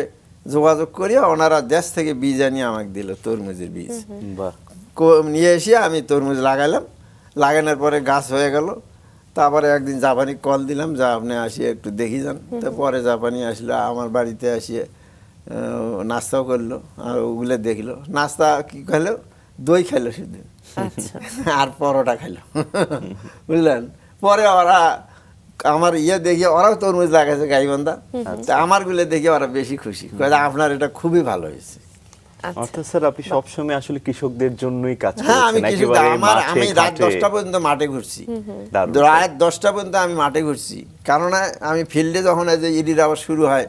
যোগাযোগ করিয়া ওনারা দেশ থেকে বীজ আনিয়ে আমাকে দিল, তরমুজের বীজ নিয়ে এসে আমি তরমুজ লাগালাম। লাগানোর পরে গাছ হয়ে গেল। তারপরে একদিন জাপানি কল দিলাম যে আপনি আসিয়ে একটু দেখি যান। তো পরে জাপানি আসলো আমার বাড়িতে, আসিয়ে নাস্তাও করলো আর ওগুলো দেখলো। নাস্তা কি খেলো, দই খেলো সেদিন, আর পরোটা খেলো, বুঝলেন। পরে ওরা আমার দেখে ওরাও তরমুজ লাগাইছে গাইবান্ধা, আমার গুলো দেখে ওরা বেশি খুশি, আপনার এটা খুবই ভালো হয়েছে। অর্থাৎ স্যার আপনি সবসময় আসলে কৃষকদের জন্যই কাজ করছেন। হ্যাঁ, আমি রাত 10টা পর্যন্ত মাঠে ঘুরছি, রাত 10টা পর্যন্ত আমি মাঠে ঘুরছি। কেননা আমি ফিল্ডে যখন ইডির আবার শুরু হয়,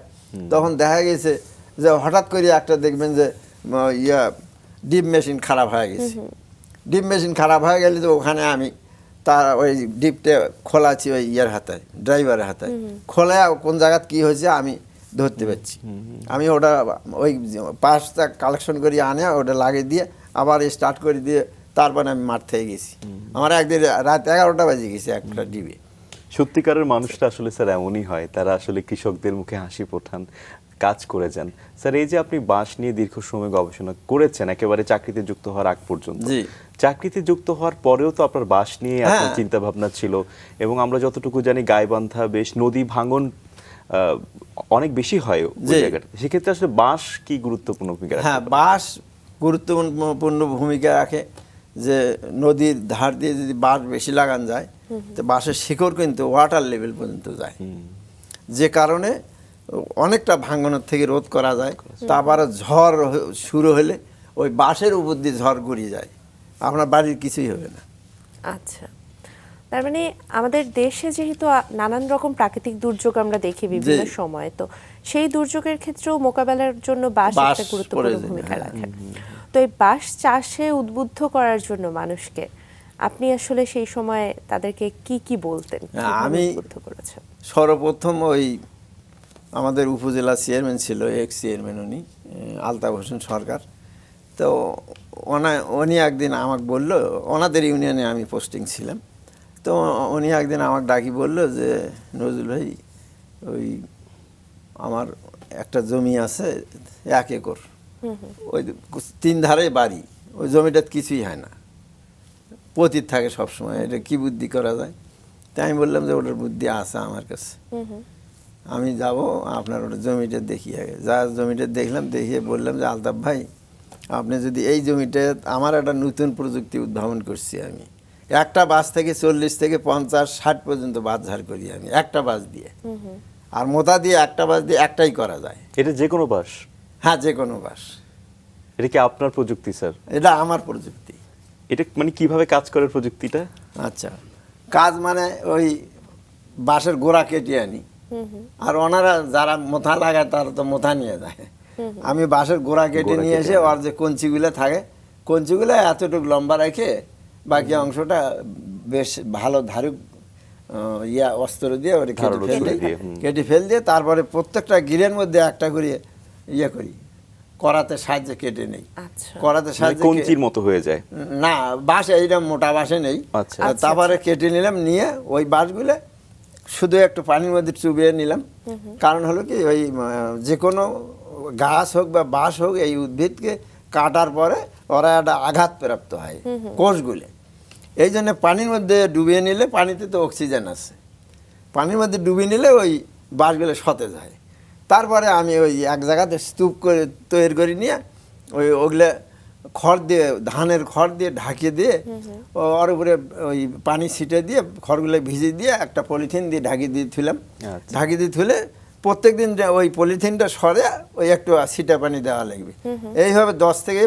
তখন দেখা গেছে যে হঠাৎ করে একটা দেখবেন যে ডিপ মেশিন খারাপ হয়ে গেছে। ডিপ মেশিন খারাপ হয়ে গেলে তো ওখানে আমি তার ওই ডিপটা খোলাছি ওই হাতায়, ড্রাইভারের হাতায় খোলা, কোন জায়গায় কি হয়েছে আমি ধরতে পারছি। আমি ওটা ওই পাশটা কালেকশন করে আনে ওটা লাগিয়ে দিয়ে আবার স্টার্ট করে দিয়ে তারপরে আমি মাঠ থেকে গেছি। আমার একদিন রাত 11টা বাজে গেছে একটা ডিবে। সত্যিকারের মানুষটা আসলে স্যার এমনই হয়, তারা আসলে কৃষকদের মুখে হাসি ফোটান, কাজ করে যান। স্যার এই যে আপনি বাঁশ নিয়ে দীর্ঘ সময় গবেষণা করেছেন একেবারে চাকরিতে যুক্ত হওয়ার আগ পর্যন্ত, চাকরিতে যুক্ত হওয়ার পরেও তো আপনার বাঁশ নিয়ে আপনার চিন্তা ভাবনা ছিল, এবং আমরা যতটুকু জানি গাইবান্ধা বেশ নদী ভাঙন অনেক বেশি হয় ওই জায়গাটা, সেক্ষেত্রে আসলে বাঁশ কি গুরুত্বপূর্ণ ভূমিকা রাখে? হ্যাঁ, বাঁশ গুরুত্বপূর্ণ ভূমিকা রাখে। যে নদীর ধার দিয়ে যদি বাঁশ বেশি লাগান যায়, তো বাঁশের শিকড় কিন্তু ওয়াটার লেভেল পর্যন্ত যায়, যে কারণে অনেকটা ভাঙনের থেকে রোধ করা যায়। তারপরে ঝড় শুরু হলে ওই বাঁশের উপর দিয়ে ঝড় গড়িয়ে যায়, আপনার বাড়ির কিছুই হবে না। আচ্ছা, তার মানে আমাদের দেশে যেহেতু নানান রকম প্রাকৃতিক দুর্যোগ আমরা দেখি বিভিন্ন সময়, তো সেই দুর্যোগের ক্ষেত্রেও মোকাবেলার জন্য বাঁশ একটা গুরুত্বপূর্ণ ভূমিকা রাখে। তো এই বাঁশ চাষে উদ্বুদ্ধ করার জন্য মানুষকে আপনি আসলে সেই সময় তাদেরকে কি কি বলতেন, কিভাবে আমি উদ্বুদ্ধ করেছেন? সর্বপ্রথম ওই আমাদের উপজেলা চেয়ারম্যান ছিল, এক্স চেয়ারম্যান উনি, আলতাফ হোসেন সরকার। তো উনি একদিন আমাকে বলল, ওনাদের ইউনিয়নে আমি পোস্টিং ছিলাম, তো উনি একদিন আমাকে ডাকি বলল যে নজরুল ভাই, ওই আমার একটা জমি আছে 1 একর, ওই 3 ধারে বাড়ি, ওই জমিটাতে কিছুই হয় না, পতিত থাকে সবসময়, এটা কি বুদ্ধি করা যায়? তাই আমি বললাম যে ওটার বুদ্ধি আছে আমার কাছে, আমি যাব আপনার ওটা জমিটা দেখি আগে। যা জমিটা দেখলাম, দেখিয়ে বললাম যে আলতাফ ভাই, আপনি যদি এই জমিটা, আমার একটা নতুন প্রযুক্তি উদ্ভাবন করছি আমি, একটা বাস থেকে 40 থেকে 50 60 পর্যন্ত বাস ঝাড় করি আমি একটা বাস দিয়ে, আর মোতা দিয়ে একটা বাস দিয়ে একটাই করা যায়। এটা যে কোনো বাস? হ্যাঁ, যে কোনো বাস। এটা কি আপনার প্রযুক্তি স্যার? এটা আমার প্রযুক্তি। এটা মানে কিভাবে কাজ করে প্রযুক্তিটা? আচ্ছা, কাজ মানে ওই বাঁশের গোড়া কেটে আনি, আর ওনারা যারা মোথা লাগায় তারা তো মোথা নিয়ে যায়, আমি বাঁশের গোড়া কেটে নিয়ে এসে ওর যে কঞ্চিগুলো থাকে, কঞ্চিগুলো এতটুকু লম্বা রেখে বাকি অংশটা বেশ ভালো ধারু অস্ত্র দিয়ে ওটা কেটে ফেল দিয়ে তারপরে প্রত্যেকটা গিরের মধ্যে একটা করে করি, করাতে সাহায্যে কেটে নেই। করাতে সাহায্যে কঞ্চির মতো হয়ে যায় না, বাঁশ এইরকম মোটা বাঁশে নেই। তারপরে কেটে নিলাম, নিয়ে ওই বাঁশগুলো শুধু একটু পানির মধ্যে চুবিয়ে নিলাম। কারণ হলো কি, ওই যে কোনো গাছ হোক বা বাঁশ হোক, এই উদ্ভিদকে কাটার পরে ওরা একটা আঘাতপ্রাপ্ত হয় কোষগুলো, এই জন্য পানির মধ্যে ডুবিয়ে নিলে, পানিতে তো অক্সিজেন আছে, পানির মধ্যে ডুবিয়ে নিলে ওই বাঁশগুলো সতেজ হয়। তারপরে আমি ওই এক জায়গাতে স্তূপ করে তৈরি করে নিয়ে ওগুলো খড় দিয়ে, ধানের খড় দিয়ে ঢাকিয়ে দিয়ে, ওর উপরে ওই পানি ছিটে দিয়ে খড়গুলো ভিজিয়ে দিয়ে একটা পলিথিন দিয়ে ঢাকিয়ে দিয়ে থুলাম। ঢাকিয়ে দিয়ে থুলে প্রত্যেক দিন ওই পলিথিনটা সরে ওই একটু ছিটা পানি দেওয়া লাগবে। এইভাবে 10 থেকে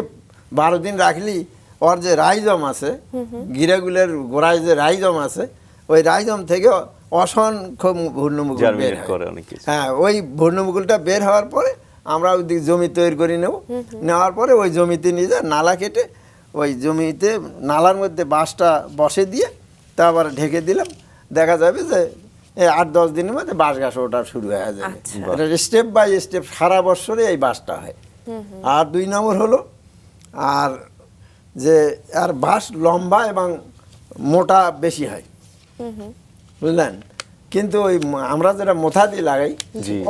12 দিন রাখলি ওর যে রাইজম আছে, গিরাগুলোর গোড়ায় যে রাইজম আছে, ওই রাইজম থেকে অসংখ্য ভূর্ণমুকুল বের হয়। হ্যাঁ, ওই ভূর্ণমুকুলটা বের হওয়ার পরে আমরা ওই জমি তৈরি করে নেওয়ার পরে ওই জমিতে নিয়ে যা নালা কেটে ওই জমিতে নালার মধ্যে বাঁশটা বসে দিয়ে তারপর ঢেকে দিলাম। দেখা যাবে যে 8-10 দিনের মধ্যে বাঁশ গাছ ওটা শুরু হয়ে যাবে। এটা স্টেপ বাই স্টেপ সারা বছরে এই বাঁশটা হয়। আর 2 নম্বর হলো, আর যে আর বাঁশ লম্বা এবং মোটা বেশি হয়, বুঝলেন? কিন্তু ওই আমরা যেটা মোথা দিয়ে লাগাই,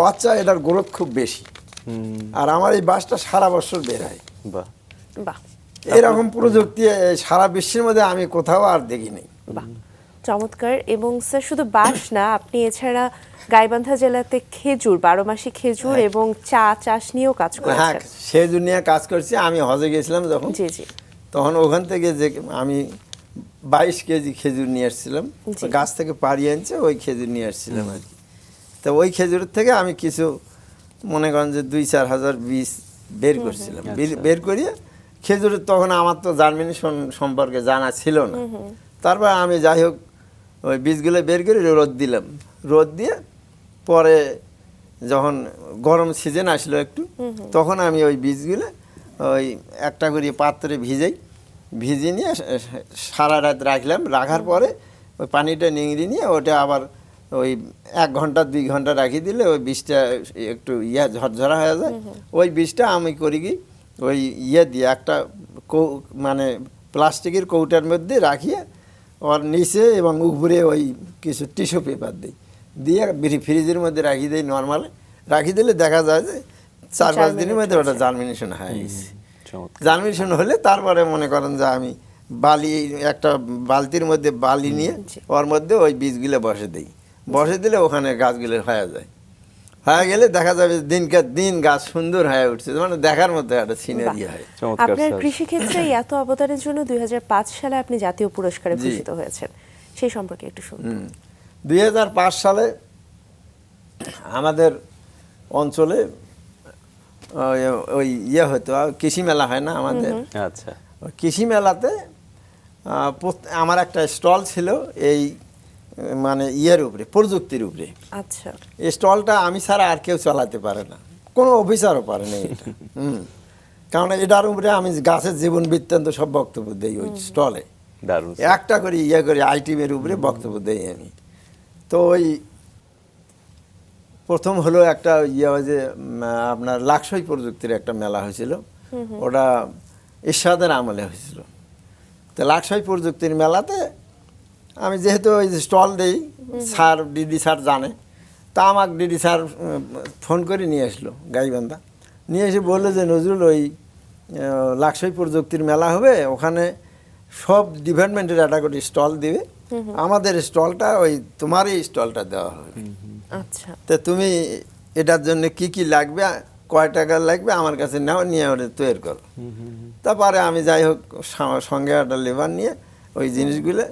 অচ্চা এটার গ্রোথ খুব বেশি, আর আমার এই বাঁশটা সারা বছর বের হয়। এরকম প্রযুক্তি সারা বিশ্বের মধ্যে আমি কোথাও আর দেখিনি। চমৎকার। এবং স্যার, শুধু বাঁশ না, আপনি এছাড়া গাইবান্ধা জেলাতে খেজুর, 12 মাসি খেজুর এবং চা চাষ নিয়েও কাজ করেছেন। হ্যাঁ, খেজুর নিয়ে কাজ করছি। আমি হজে গেছিলাম যখন, তখন ওখান থেকে যে আমি 22 কেজি খেজুর নিয়ে এসেছিলাম, গাছ থেকে পাড়িয়ে আনছে, ওই খেজুর নিয়ে এসেছিলাম আর কি। তো ওই খেজুরের থেকে আমি কিছু মনে করেন যে 2-4 হাজার বীজ বের করছিলাম। বের করিয়ে খেজুরের, তখন আমার তো জার্মিনেশন সম্পর্কে জানা ছিল না। তারপর আমি যাই হোক ওই বীজগুলো বের করে রোদ দিলাম। রোদ দিয়ে পরে যখন গরম সিজন আসলো একটু, তখন আমি ওই বীজগুলো ওই একটা করে পাত্রে ভিজিয়ে নিয়ে সারা রাত রাখলাম। রাখার পরে ওই পানিটা নিংড়ে নিয়ে ওটা আবার ওই 1 ঘন্টা 2 ঘন্টা রাখিয়ে দিলে ওই বীজটা একটু ঝরঝরা হয়ে যায়। ওই বীজটা আমি করি কি, ওই দিয়ে একটা মানে প্লাস্টিকের কৌটার মধ্যে রাখিয়ে ওর নিচে এবং উপরে ওই কিছু টিস্যু পেপার দিয়ে ফ্রিজের মধ্যে রাখিয়ে দিই। নর্মালে রাখিয়ে দিলে দেখা যায় যে 4-5 দিনের মধ্যে ওটা জার্মিনেশন হয়ে গেছে। জার্মিনেশন হলে তারপরে মনে করেন যে আমি একটা বালতির মধ্যে বালি নিয়ে ওর মধ্যে ওই বীজগুলো বসে দিলে ওখানে গাছগুলো হয়ে যায়। হয়ে গেলে দেখা যাবে দিনকে দিন গাছ সুন্দর হয়ে উঠছে, মানে দেখার মতো একটা সিনারি হয়। আপনার কৃষিক্ষেত্রে এত অবদানের জন্য 2005 সালে আপনি জাতীয় পুরস্কারে ভূষিত হয়েছেন, সেই সম্পর্কে একটু শুনুন। 2005 সালে আমাদের অঞ্চলে ওই হতো, কৃষি মেলা হয় না আমাদের। আচ্ছা, কৃষি মেলাতে আমার একটা স্টল ছিল এই মানে উপরে, প্রযুক্তির উপরে। আচ্ছা, এই স্টলটা আমি ছাড়া আর কেউ চালাতে পারে না, কোনো অফিসারও পারে না এটা। কারণ এটার উপরে আমি গাছের জীবন বৃত্তান্ত সব বক্তব্য দিই ওই স্টলে। দারুণ। একটা করে করে আইটেমের উপরে বক্তব্য দেই আমি। তো ওই প্রথম হলো একটা ওই যে আপনার লাকসাই প্রযুক্তির একটা মেলা হয়েছিল, ওটা এরশাদের আমলে হয়েছিল। তো লাকসাই প্রযুক্তির মেলাতে আমি যেহেতু ওই স্টল দেই, স্যার ডিডি স্যার জানে, তা আমাকে ডিডি স্যার ফোন করে নিয়ে আসলো গাইবান্ধা, নিয়ে এসে বললো যে নজরুল ওই লাকসাই প্রযুক্তির মেলা হবে, ওখানে সব ডিপার্টমেন্টের একটা করে স্টল দিবে, আমাদের স্টলটা ওই তোমারই স্টলটা দেওয়া হবে। আচ্ছা, তো তুমি এটার জন্য কি কি লাগবে, কয় টাকা লাগবে আমার কাছে নাও, নিয়ে ওটা তৈরি করো। তারপরে আমি যাই হোক সঙ্গে একটা লেবার নিয়ে ওই জিনিসগুলো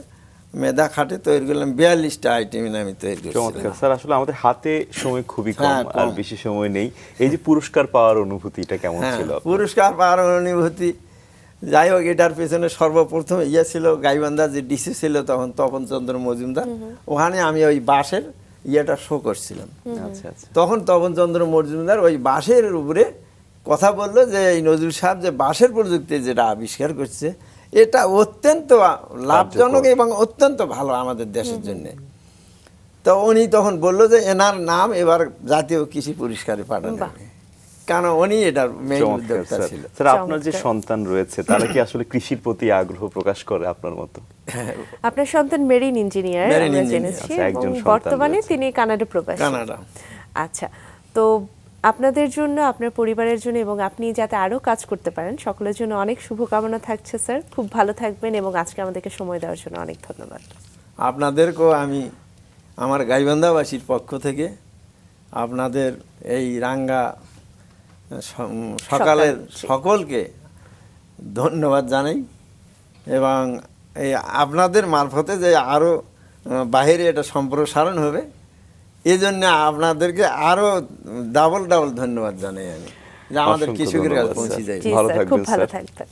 মেধা খাটে তৈরি করলাম। 42টা আইটেম আমি তৈরি চমৎকার করছিলাম। স্যার, আসলে আমাদের হাতে সময় খুবই কম, হ্যাঁ, কম। আর বেশি সময় নেই। এই যে পুরস্কার পাওয়ার অনুভূতিটা কেমন হ্যাঁ, ছিল আপনার? পুরস্কার পাওয়ার অনুভূতি, যাই হোক এটার পেছনে সর্বপ্রথম ছিল গাইবান্ধা যে ডিসি ছিল তখন তপন চন্দ্র মজুমদার, ওখানে আমি ওই বাঁশের শো করছিলাম। আচ্ছা আচ্ছা, তখন তপন চন্দ্র মজুমদার ওই বাঁশের উপরে কথা বললো যে এই নজরুল সাহেব যে বাঁশের প্রযুক্তি যেটা আবিষ্কার করছে এটা অত্যন্ত লাভজনক এবং অত্যন্ত ভালো আমাদের দেশের জন্য। তো উনি তখন বললো যে এনার নাম এবার জাতীয় কৃষি পুরস্কারে পাঠানো হবে, কারণ উনি এটার মেইন চমৎকার উদ্যোক্তা স্যার। ছিল। স্যার, আপনার যে সন্তান রয়েছে তারা কি আসলে কৃষির প্রতি আগ্রহ প্রকাশ করে আপনার মতো? আপনার সন্তান মেরিন ইঞ্জিনিয়ার মেরিন আমরা ইঞ্জিনিয়ার। জেনেছি, আচ্ছা, এবং একজন সন্তান বর্তমানে রয়েছে। তিনি কানাডা প্রবাসী। কানাডা। আচ্ছা, তো আপনাদের জন্য, আপনার পরিবারের জন্য এবং আপনি যাতে আরো কাজ করতে পারেন সকলের জন্য অনেক শুভকামনা থাকছে স্যার। খুব ভালো থাকবেন এবং আজকে আমাদেরকে সময় দেওয়ার জন্য অনেক ধন্যবাদ। আপনাদেরকেও আমি আমার গাইবান্ধাবাসীর পক্ষ থেকে আপনাদের এই রাঙ্গা সকালের সকলকে ধন্যবাদ জানাই, এবং এই আপনাদের মারফতে যে আরও বাহিরে এটা সম্প্রসারণ হবে এই জন্য আপনাদেরকে আরও ডাবল ধন্যবাদ জানাই আমি, যে আমাদের অসংখ্য কৃষকের কাছে ধন্যবাদ, পৌঁছে স্যার। যায়। জি ভালো স্যার, খুব থাকবেন, ভালো স্যার। থাকবেন।